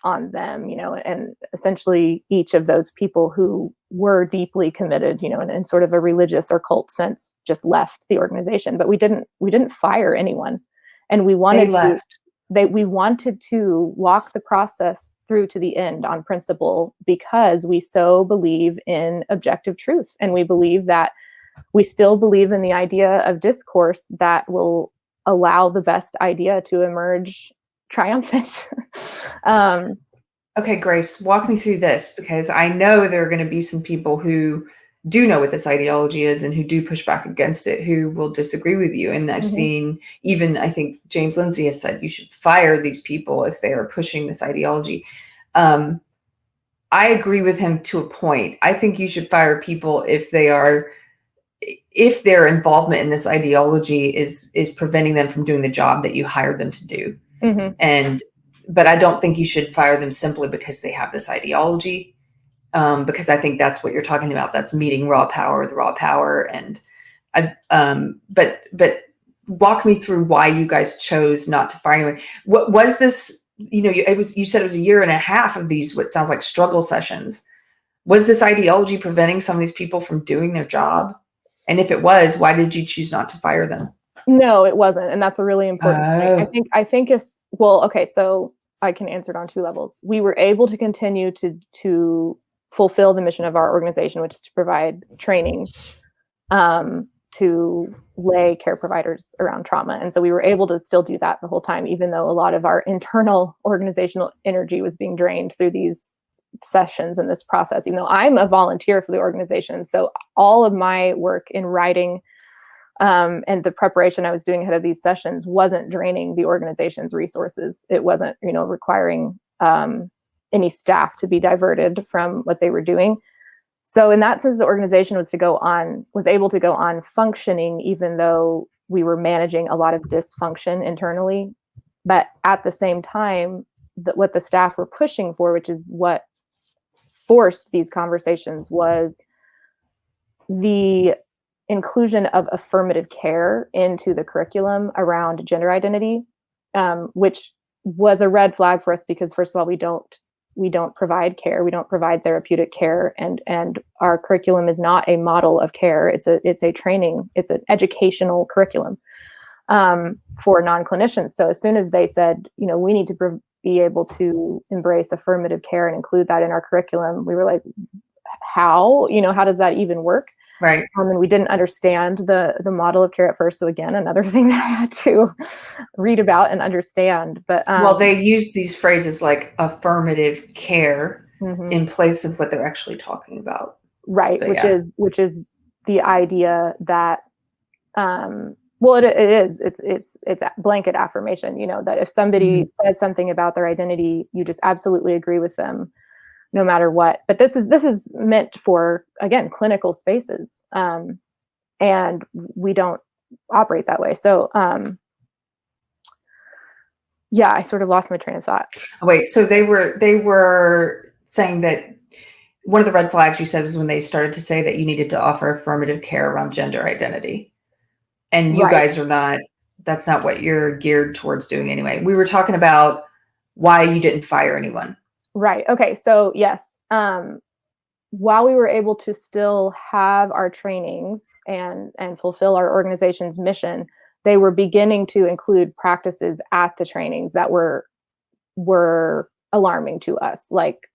S2: on them, and essentially each of those people who were deeply committed, in sort of a religious or cult sense, just left the organization. But we didn't fire anyone, and we wanted we wanted to walk the process through to the end on principle, because we so believe in objective truth, and we still believe in the idea of discourse that will allow the best idea to emerge triumphant.
S1: Okay, Grace, walk me through this, because I know there are going to be some people who do know what this ideology is and who do push back against it, who will disagree with you. And I've seen, even I think James Lindsay has said you should fire these people if they are pushing this ideology. I agree with him to a point. I think you should fire people if their involvement in this ideology is preventing them from doing the job that you hired them to do. But I don't think you should fire them simply because they have this ideology, because I think that's what you're talking about. That's meeting the raw power. And but walk me through why you guys chose not to fire anyone. What was this? You said it was a year and a half of these, what sounds like struggle sessions. Was this ideology preventing some of these people from doing their job? And if it was, why did you choose not to fire them?
S2: No, it wasn't. And that's a really important thing. I think okay, so I can answer it on two levels. We were able to continue to fulfill the mission of our organization, which is to provide trainings to lay care providers around trauma. And so we were able to still do that the whole time, even though a lot of our internal organizational energy was being drained through these sessions and this process, even though I'm a volunteer for the organization. So all of my work in writing and the preparation I was doing ahead of these sessions wasn't draining the organization's resources. It wasn't, requiring any staff to be diverted from what they were doing. So in that sense, the organization was able to go on functioning, even though we were managing a lot of dysfunction internally. But at the same time, what the staff were pushing for, which is what forced these conversations, was the inclusion of affirmative care into the curriculum around gender identity, which was a red flag for us, because first of all, we don't provide care, we don't provide therapeutic care, and our curriculum is not a model of care. It's a training, it's an educational curriculum for non-clinicians. So as soon as they said, we need to be able to embrace affirmative care and include that in our curriculum, we were like, how does that even work?
S1: Right.
S2: And we didn't understand the model of care at first. So again, another thing that I had to read about and understand. But
S1: well, they use these phrases like affirmative care in place of what they're actually talking about.
S2: Right. But which is the idea that it's blanket affirmation, that if somebody says something about their identity, you just absolutely agree with them no matter what. But this is meant for, again, clinical spaces. And we don't operate that way. So I sort of lost my train of thought.
S1: Wait, so they were saying that one of the red flags you said was when they started to say that you needed to offer affirmative care around gender identity. And you guys are not, that's not what you're geared towards doing anyway. We were talking about why you didn't fire anyone.
S2: Right. Okay. So yes, while we were able to still have our trainings and fulfill our organization's mission, they were beginning to include practices at the trainings that were alarming to us. Like,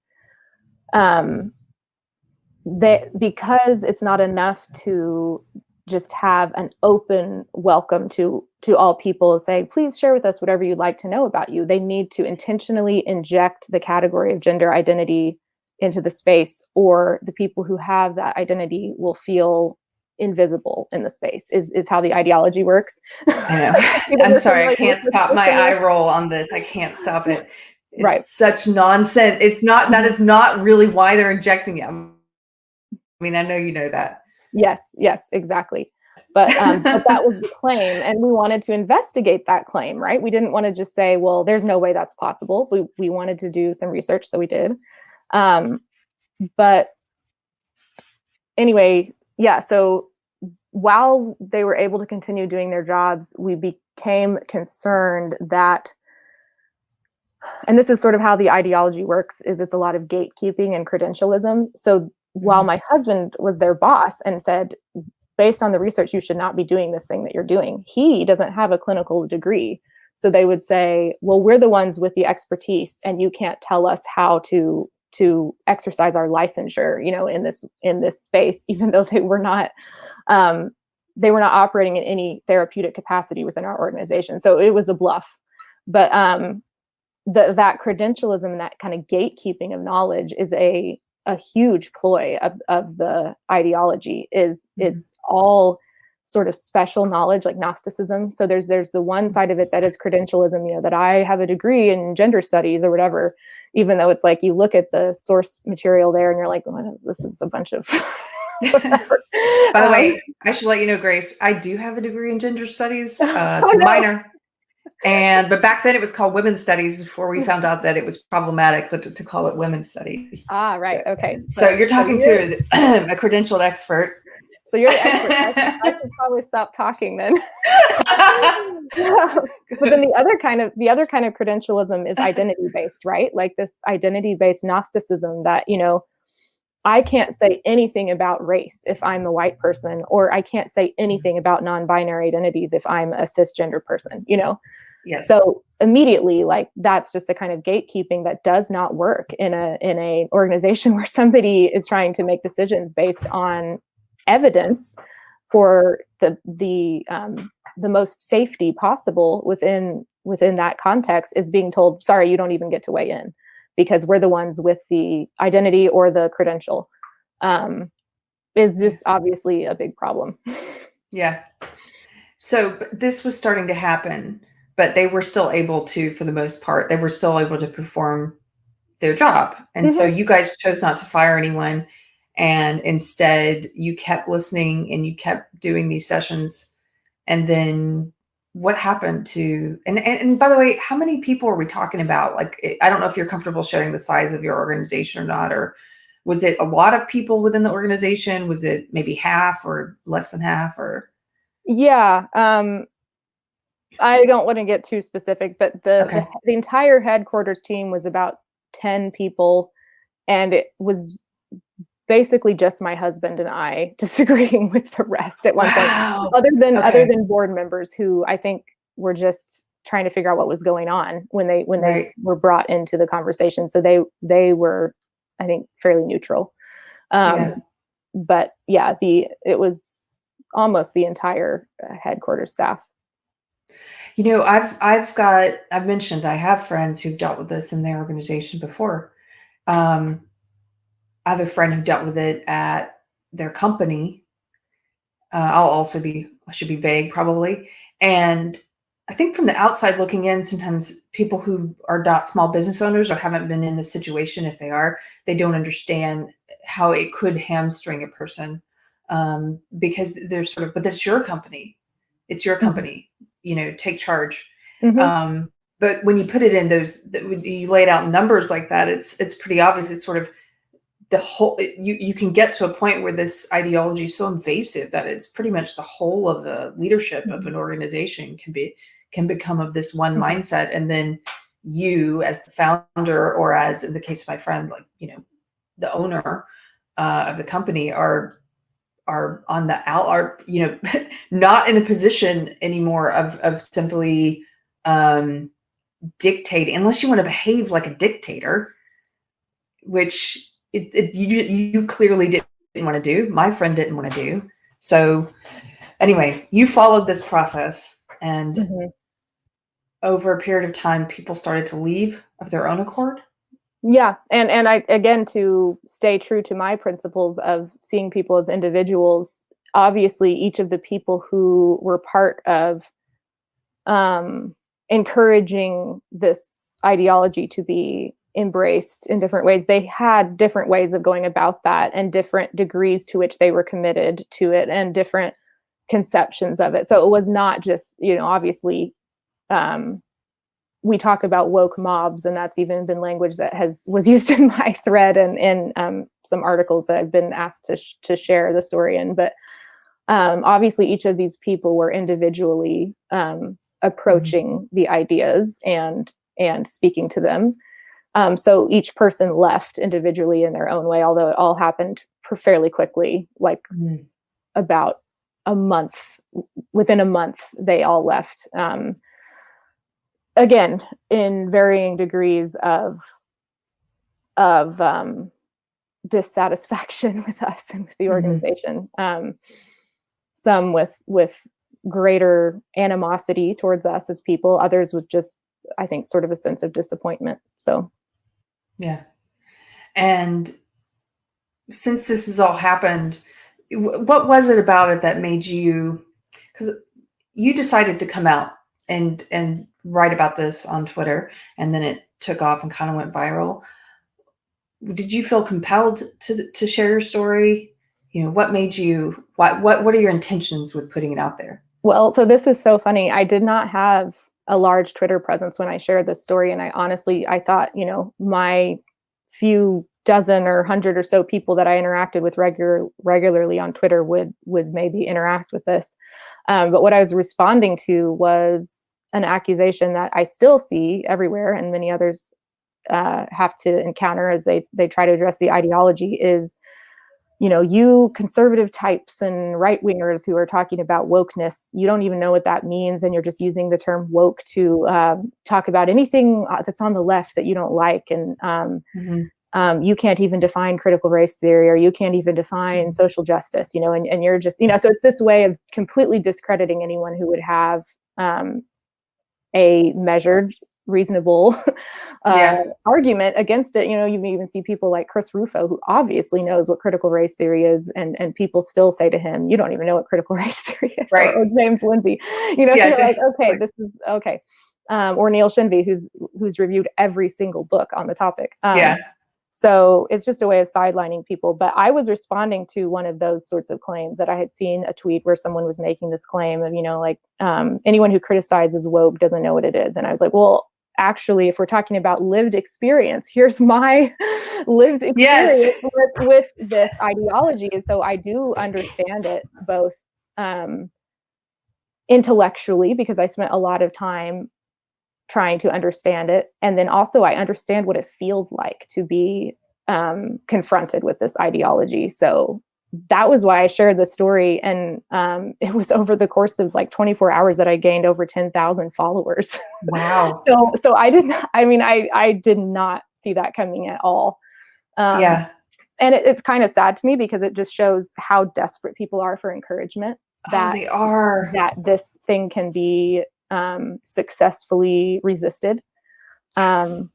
S2: because it's not enough to just have an open welcome to all people, say, please share with us whatever you'd like to know about you. They need to intentionally inject the category of gender identity into the space, or the people who have that identity will feel invisible in the space, is how the ideology works.
S1: I know. I'm sorry, I can't stop my eye roll on this. I can't stop it. It's such nonsense. It's not, that is not really why they're injecting it. I mean, I know you know that.
S2: Yes, exactly. But that was the claim, and we wanted to investigate that claim, right? We didn't want to just say, well, there's no way that's possible. We wanted to do some research, so we did. But anyway, so while they were able to continue doing their jobs, we became concerned that and this is sort of how the ideology works, is it's a lot of gatekeeping and credentialism. So while my husband was their boss and said, based on the research, you should not be doing this thing that you're doing, he doesn't have a clinical degree. So they would say, well, we're the ones with the expertise, and you can't tell us how to exercise our licensure, in this space, even though they were not operating in any therapeutic capacity within our organization. So it was a bluff. But that credentialism and that kind of gatekeeping of knowledge is a huge ploy of the ideology. It's all sort of special knowledge, like Gnosticism. So there's the one side of it that is credentialism, that I have a degree in gender studies or whatever, even though it's like you look at the source material there and you're like, well, this is a bunch of
S1: By the way, I should let you know, Grace, I do have a degree in gender studies. It's a minor. But back then it was called women's studies, before we found out that it was problematic to call it women's studies.
S2: Ah, right. Okay.
S1: So you're talking to a credentialed expert.
S2: So you're the expert. I should probably stop talking then. But then the other kind of credentialism is identity-based, right? Like this identity-based Gnosticism that, I can't say anything about race if I'm a white person, or I can't say anything about non-binary identities if I'm a cisgender person, Yes. So immediately, like, that's just a kind of gatekeeping that does not work in a organization where somebody is trying to make decisions based on evidence for the most safety possible within that context, is being told, sorry, you don't even get to weigh in, because we're the ones with the identity or the credential, is just obviously a big problem.
S1: Yeah. So this was starting to happen, but they were still able to, for the most part, they were still able to perform their job. And so you guys chose not to fire anyone. And instead you kept listening and you kept doing these sessions. And then what happened to, and by the way, how many people are we talking about? Like, I don't know if you're comfortable sharing the size of your organization or not, or was it a lot of people within the organization? Was it maybe half or less than half, or?
S2: Yeah. I don't want to get too specific, but the entire headquarters team was about 10 people, and it was basically just my husband and I disagreeing with the rest at one point, other than board members who I think were just trying to figure out what was going on when they were brought into the conversation. So they were, I think, fairly neutral. But yeah, it was almost the entire headquarters staff.
S1: I've mentioned I have friends who've dealt with this in their organization before. I have a friend who dealt with it at their company. I should be vague probably. And I think from the outside looking in, sometimes people who are not small business owners or haven't been in this situation, if they are, they don't understand how it could hamstring a person, because they're sort of, but that's your company. It's your company. Take charge. But when you put it in when you laid out numbers like that, it's pretty obvious. It's sort of the whole, you can get to a point where this ideology is so invasive that it's pretty much the whole of the leadership of an organization can become of this one mindset. And then you, as the founder, or as in the case of my friend, like, the owner of the company, are on the out, not in a position anymore of simply dictating, unless you want to behave like a dictator, which you clearly didn't want to do. My friend didn't want to do. So anyway, you followed this process, and over a period of time, people started to leave of their own accord.
S2: Yeah. And I, again, to stay true to my principles of seeing people as individuals, obviously each of the people who were part of encouraging this ideology to be embraced in different ways, they had different ways of going about that, and different degrees to which they were committed to it, and different conceptions of it. So it was not just, obviously, we talk about woke mobs, and that's even been language that was used in my thread and in some articles that I've been asked to share the story in. But obviously, each of these people were individually approaching the ideas, and and speaking to them. So each person left individually in their own way, although it all happened fairly quickly, like about a month. Within a month, they all left. Again, in varying degrees of dissatisfaction with us and with the organization. Some with greater animosity towards us as people, others with just, I think, sort of a sense of disappointment. So,
S1: yeah. And since this has all happened, what was it about it that made you, because you decided to come out and write about this on Twitter, and then it took off and kind of went viral. Did you feel compelled to share your story? What made you, what are your intentions with putting it out there?
S2: Well, so this is so funny. I did not have a large Twitter presence when I shared this story. And I thought, my few dozen or 100 or so people that I interacted with regularly on Twitter would maybe interact with this. But what I was responding to was an accusation that I still see everywhere, and many others have to encounter as they try to address the ideology, is, you conservative types and right wingers who are talking about wokeness, you don't even know what that means. And you're just using the term woke to talk about anything that's on the left that you don't like. And you can't even define critical race theory, or you can't even define social justice, and you're just, so it's this way of completely discrediting anyone who would have a measured, reasonable argument against it. You may even see people like Chris Rufo, who obviously knows what critical race theory is, and people still say to him, you don't even know what critical race theory is.
S1: Right.
S2: Or James Lindsay, so you're like, okay, this is okay. Or Neil Shinvey, who's reviewed every single book on the topic. So it's just a way of sidelining people. But I was responding to one of those sorts of claims, that I had seen a tweet where someone was making this claim of, anyone who criticizes woke doesn't know what it is. And I was like, well, actually, if we're talking about lived experience, here's my lived experience with this ideology. And so I do understand it both intellectually, because I spent a lot of time trying to understand it. And then also I understand what it feels like to be confronted with this ideology. So that was why I shared the story. And it was over the course of like 24 hours that I gained over 10,000 followers.
S1: Wow.
S2: So I did not see that coming at all. And it's kind of sad to me, because it just shows how desperate people are for encouragement. That
S1: they are.
S2: That this thing can be successfully resisted. But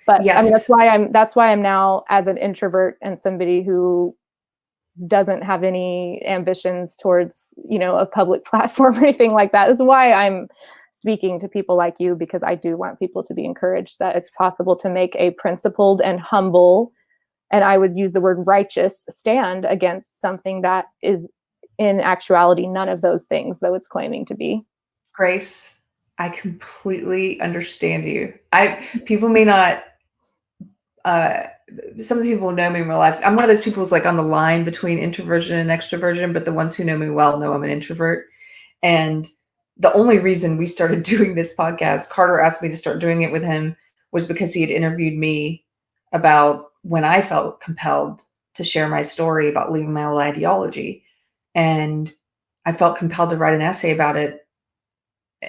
S2: I mean, that's why I'm now, as an introvert and somebody who doesn't have any ambitions towards, a public platform or anything like that, is why I'm speaking to people like you, because I do want people to be encouraged that it's possible to make a principled and humble, and I would use the word righteous, stand against something that is in actuality none of those things, though it's claiming to be.
S1: Grace, I completely understand you. People may not, some of the people who know me in real life, I'm one of those people who's like on the line between introversion and extroversion, but the ones who know me well know I'm an introvert. And the only reason we started doing this podcast, Carter asked me to start doing it with him, was because he had interviewed me about when I felt compelled to share my story about leaving my old ideology. And I felt compelled to write an essay about it.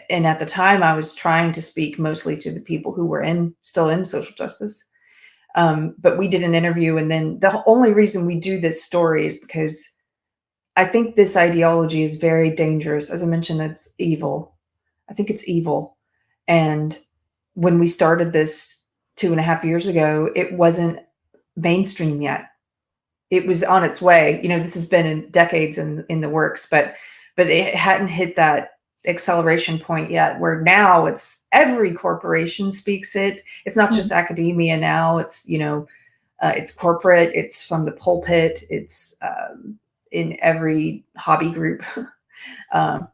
S1: And at the time, I was trying to speak mostly to the people who were still in social justice. But we did an interview, and then the only reason we do this story is because I think this ideology is very dangerous. As I mentioned, it's evil. I think it's evil. And when we started this 2.5 years ago, it wasn't mainstream yet. It was on its way. This has been in decades in the works, but it hadn't hit that acceleration point yet, where now it's every corporation speaks it. It's not just academia now. It's it's corporate. It's from the pulpit. It's in every hobby group,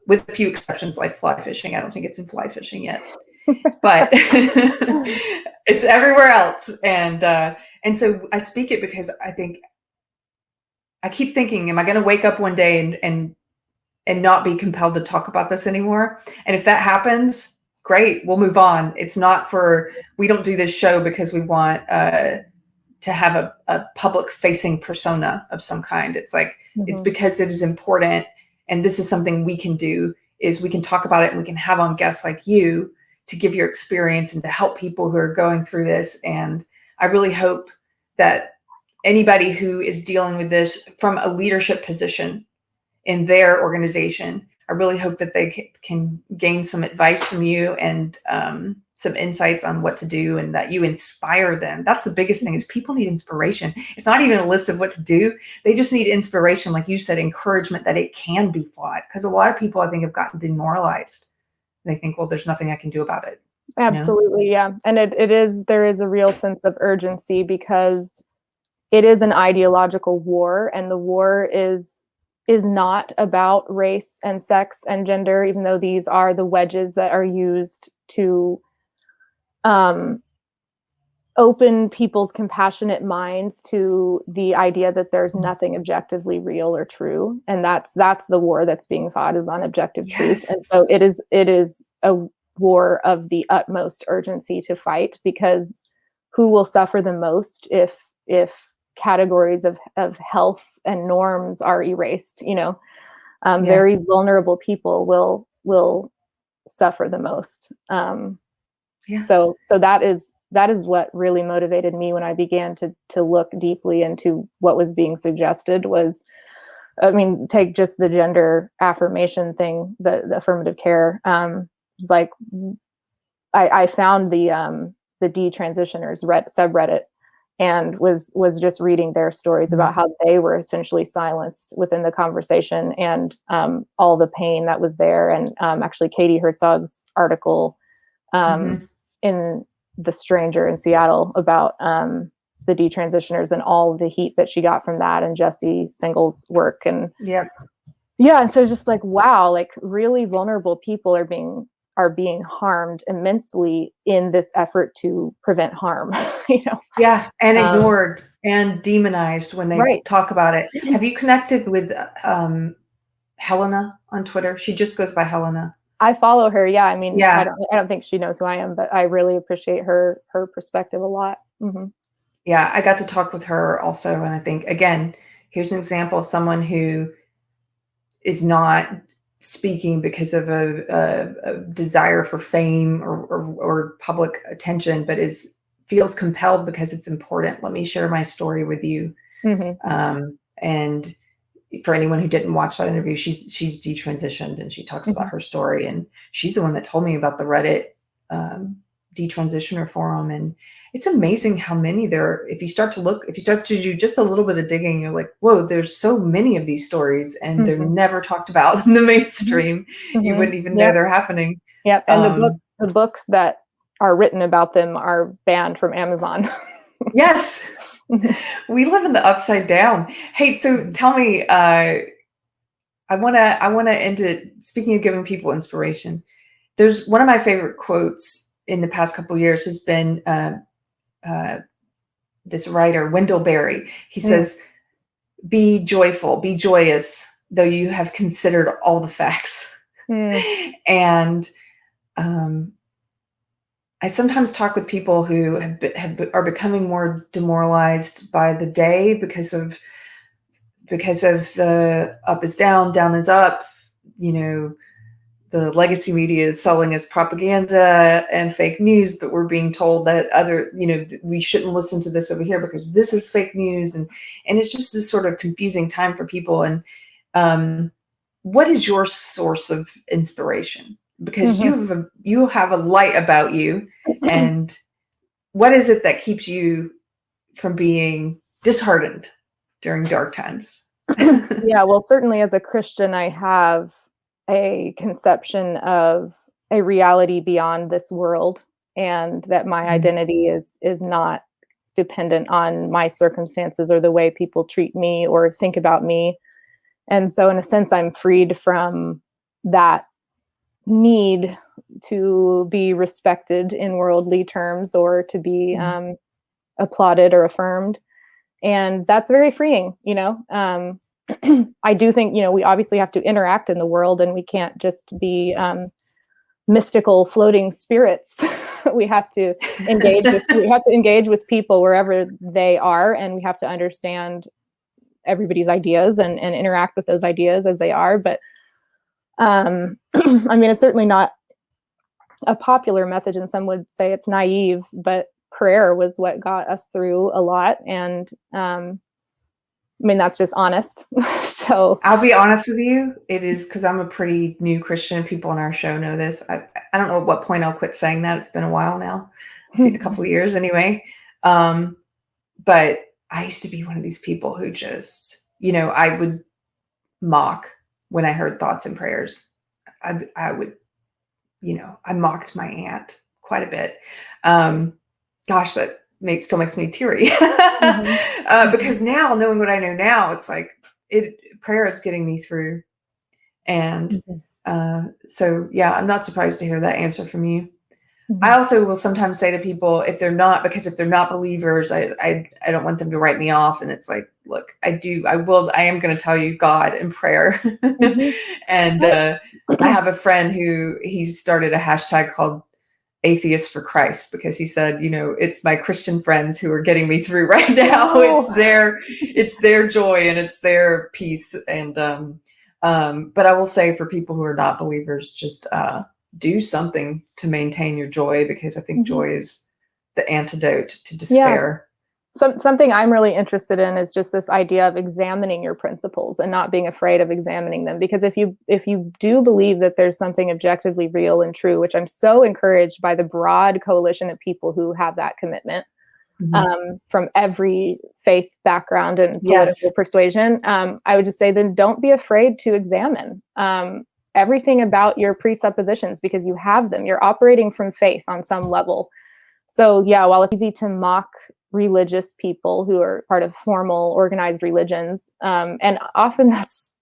S1: with a few exceptions like fly fishing. I don't think it's in fly fishing yet, but it's everywhere else. And so I speak it because I keep thinking, am I going to wake up one day and not be compelled to talk about this anymore? And if that happens, great, we'll move on. It's not we don't do this show because we want to have a public facing persona of some kind. It's like, it's because it is important. And this is something we can do, is we can talk about it and we can have on guests like you to give your experience and to help people who are going through this. And I really hope that anybody who is dealing with this from a leadership position in their organization, I really hope that they can gain some advice from you and some insights on what to do, and that you inspire them. That's the biggest thing, is people need inspiration. It's not even a list of what to do. They just need inspiration. Like you said, encouragement that it can be fought. Because a lot of people, I think, have gotten demoralized. They think, well, there's nothing I can do about it.
S2: Absolutely. Yeah. And there is a real sense of urgency, because it is an ideological war, and the war is not about race and sex and gender, even though these are the wedges that are used to open people's compassionate minds to the idea that there's nothing objectively real or true. And that's the war that's being fought, is on objective truth. And so it is a war of the utmost urgency to fight, because who will suffer the most if categories of health and norms are erased? Very vulnerable people will suffer the most. So that is what really motivated me when I began to look deeply into what was being suggested. Was, I mean, take just the gender affirmation thing, the affirmative care. It's like, I found the detransitioners subreddit, and was just reading their stories about how they were essentially silenced within the conversation, and all the pain that was there. And actually Katie Herzog's article in The Stranger in Seattle about the detransitioners and all the heat that she got from that, and Jesse Singel's work. And and so just like, wow, like really vulnerable people are being harmed immensely in this effort to prevent harm.
S1: And ignored and demonized when they talk about it. Have you connected with Helena on Twitter? She just goes by Helena.
S2: I follow her. I mean, I don't think she knows who I am, but I really appreciate her perspective a lot.
S1: I got to talk with her also, and I think, again, here's an example of someone who is not speaking because of a desire for fame or public attention, but feels compelled because it's important. Let me share my story with you. And for anyone who didn't watch that interview, she's detransitioned, and she talks about her story, and she's the one that told me about the Reddit detransitioner forum. And it's amazing how many there, if you start to do just a little bit of digging, you're like, whoa, there's so many of these stories, and they're never talked about in the mainstream. You wouldn't even know they're happening.
S2: And the books that are written about them are banned from Amazon.
S1: Yes. We live in the upside down. Hey, so tell me, I want to end it, speaking of giving people inspiration. There's one of my favorite quotes in the past couple of years has been this writer, Wendell Berry. He says, be joyful, be joyous, though you have considered all the facts. And I sometimes talk with people who are becoming more demoralized by the day because of the up is down, down is up. The legacy media is selling us propaganda and fake news, but we're being told that we shouldn't listen to this over here because this is fake news, and it's just this sort of confusing time for people. And what is your source of inspiration? Because you have a light about you, and what is it that keeps you from being disheartened during dark times?
S2: Well, certainly as a Christian, I have a conception of a reality beyond this world, and that my identity is not dependent on my circumstances or the way people treat me or think about me. And so in a sense, I'm freed from that need to be respected in worldly terms or to be applauded or affirmed. And that's very freeing, I do think, we obviously have to interact in the world, and we can't just be mystical floating spirits. We have to engage with people wherever they are, and we have to understand everybody's ideas and interact with those ideas as they are. But I mean, it's certainly not a popular message, and some would say it's naive, but prayer was what got us through a lot. And I mean, that's just honest. So
S1: I'll be honest with you. It is because I'm a pretty new Christian. People on our show know this. I don't know at what point I'll quit saying that. It's been a while now, a couple of years anyway. But I used to be one of these people who just, I would mock when I heard thoughts and prayers. I would, I mocked my aunt quite a bit. Gosh, that still makes me teary. Because now, knowing what I know now, it's like prayer is getting me through. And so, yeah, I'm not surprised to hear that answer from you. I also will sometimes say to people, if they're not believers, I don't want them to write me off. And it's like, look, I am going to tell you God in prayer. And I have a friend who he started a hashtag called Atheist for Christ, because he said, it's my Christian friends who are getting me through right now. It's their joy and it's their peace. And but I will say, for people who are not believers, just do something to maintain your joy, because I think joy is the antidote to despair.
S2: Something I'm really interested in is just this idea of examining your principles and not being afraid of examining them. Because if you do believe that there's something objectively real and true, which I'm so encouraged by the broad coalition of people who have that commitment, from every faith background and political persuasion, I would just say, then don't be afraid to examine everything about your presuppositions, because you have them. You're operating from faith on some level. So yeah, while it's easy to mock religious people who are part of formal organized religions, and often that's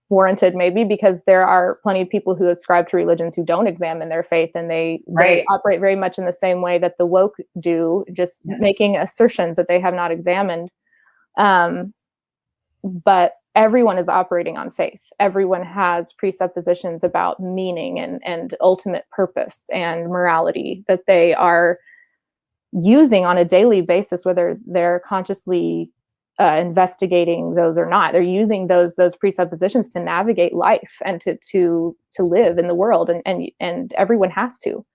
S2: warranted, maybe, because there are plenty of people who ascribe to religions who don't examine their faith, and they operate very much in the same way that the woke do, just making assertions that they have not examined. But everyone is operating on faith. Everyone has presuppositions about meaning and ultimate purpose and morality that they are using on a daily basis, whether they're consciously investigating those or not. They're using those presuppositions to navigate life and to live in the world, and everyone has to.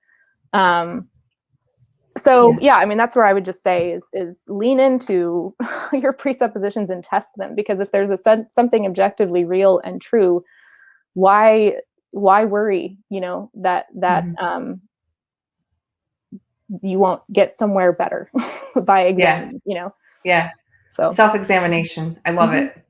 S2: So yeah, I mean, that's where I would just say is lean into your presuppositions and test them, because if there's something objectively real and true, why worry, that you won't get somewhere better by examining, So
S1: self-examination. I love it.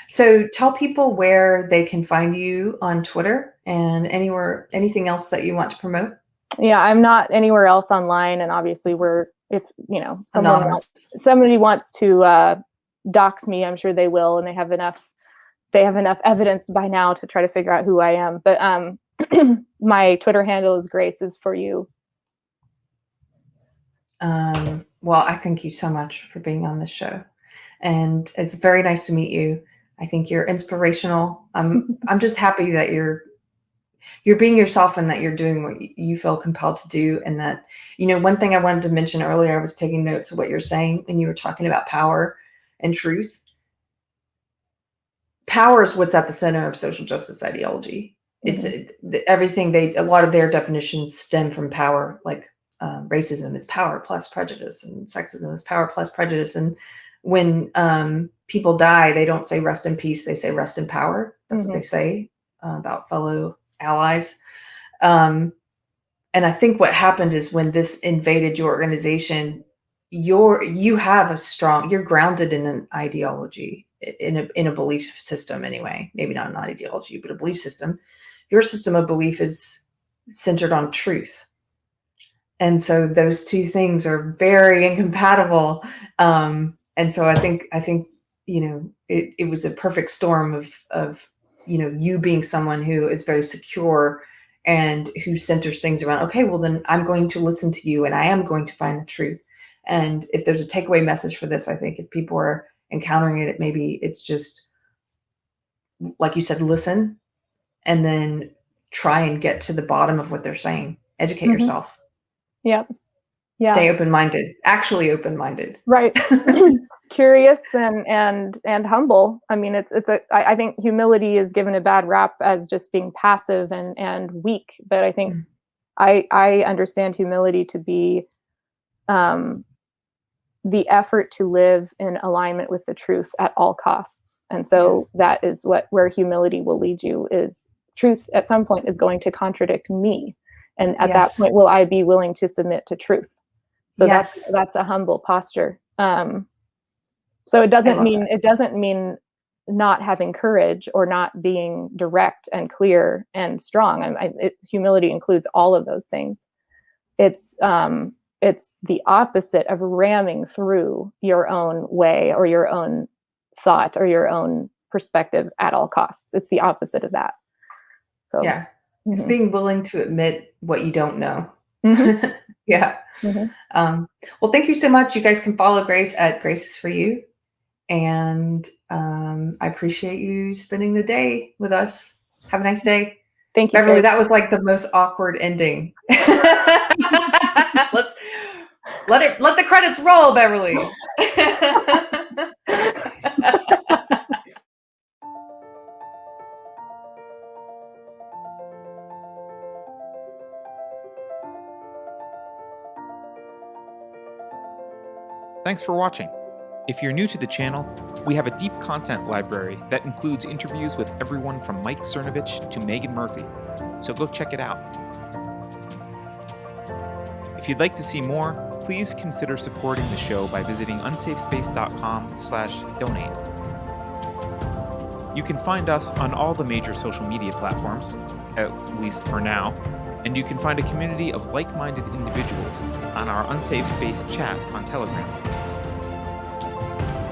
S1: So tell people where they can find you on Twitter and anything else that you want to promote.
S2: Yeah, I'm not anywhere else online, and obviously if somebody wants to dox me, I'm sure they will, and they have enough evidence by now to try to figure out who I am. But my Twitter handle is Grace is for you.
S1: Well, I thank you so much for being on this show, and it's very nice to meet you. I think you're inspirational. I'm just happy that you're being yourself, and that you're doing what you feel compelled to do. And that, one thing I wanted to mention earlier, I was taking notes of what you're saying when you were talking about power and truth. Power is what's at the center of social justice ideology. It's everything a lot of their definitions stem from power, like racism is power plus prejudice, and sexism is power plus prejudice. And when people die, they don't say rest in peace, they say rest in power. That's what they say about fellow allies. And I think what happened is, when this invaded your organization, you're grounded in an ideology, in a belief system anyway, maybe not an ideology, but a belief system. Your system of belief is centered on truth. And so those two things are very incompatible. And so I think, it was a perfect storm of you being someone who is very secure and who centers things around, okay, well then I'm going to listen to you and I am going to find the truth. And if there's a takeaway message for this, I think if people are encountering it, maybe it's just, like you said, listen, and then try and get to the bottom of what they're saying. Educate yourself.
S2: Yep. Yeah.
S1: Stay open-minded, actually open-minded.
S2: Right. Curious and humble. I mean, I think humility is given a bad rap as just being passive and weak, but I think I understand humility to be the effort to live in alignment with the truth at all costs. And so that is where humility will lead you, is truth at some point is going to contradict me. And at that point, will I be willing to submit to truth? So that's a humble posture. So it doesn't mean not having courage or not being direct and clear and strong. Humility includes all of those things. It's the opposite of ramming through your own way or your own thought or your own perspective at all costs. It's the opposite of that. So
S1: it's being willing to admit what you don't know. Yeah. Well, thank you so much. You guys can follow Grace at Grace is for You. And I appreciate you spending the day with us. Have a nice day.
S2: Thank you,
S1: Beverly.
S2: Keri.
S1: That was like the most awkward ending. Let's let the credits roll, Beverly.
S3: Thanks for watching. If you're new to the channel, we have a deep content library that includes interviews with everyone from Mike Cernovich to Megan Murphy, so go check it out. If you'd like to see more, please consider supporting the show by visiting unsafespace.com/donate. You can find us on all the major social media platforms, at least for now, and you can find a community of like-minded individuals on our Unsafe Space chat on Telegram.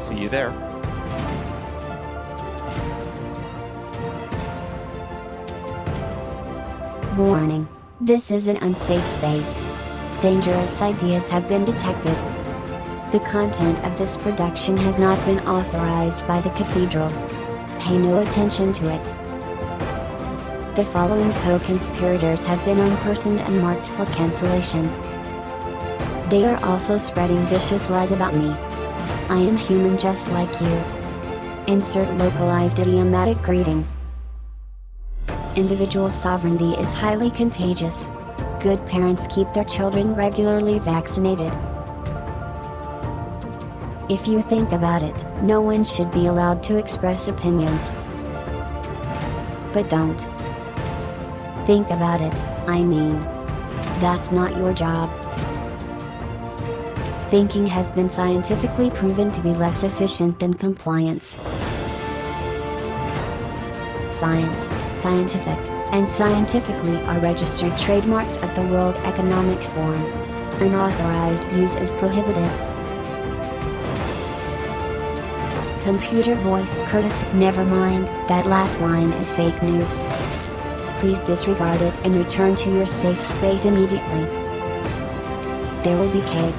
S3: See you there.
S4: Warning. This is an unsafe space. Dangerous ideas have been detected. The content of this production has not been authorized by the Cathedral. Pay no attention to it. The following co-conspirators have been unpersoned and marked for cancellation. They are also spreading vicious lies about me. I am human just like you. Insert localized idiomatic greeting. Individual sovereignty is highly contagious. Good parents keep their children regularly vaccinated. If you think about it, no one should be allowed to express opinions. But don't. Think about it, I mean. That's not your job. Thinking has been scientifically proven to be less efficient than compliance. Science, scientific, and scientifically are registered trademarks of the World Economic Forum. Unauthorized use is prohibited. Computer voice courtesy. Never mind, that last line is fake news. Please disregard it and return to your safe space immediately. There will be cake.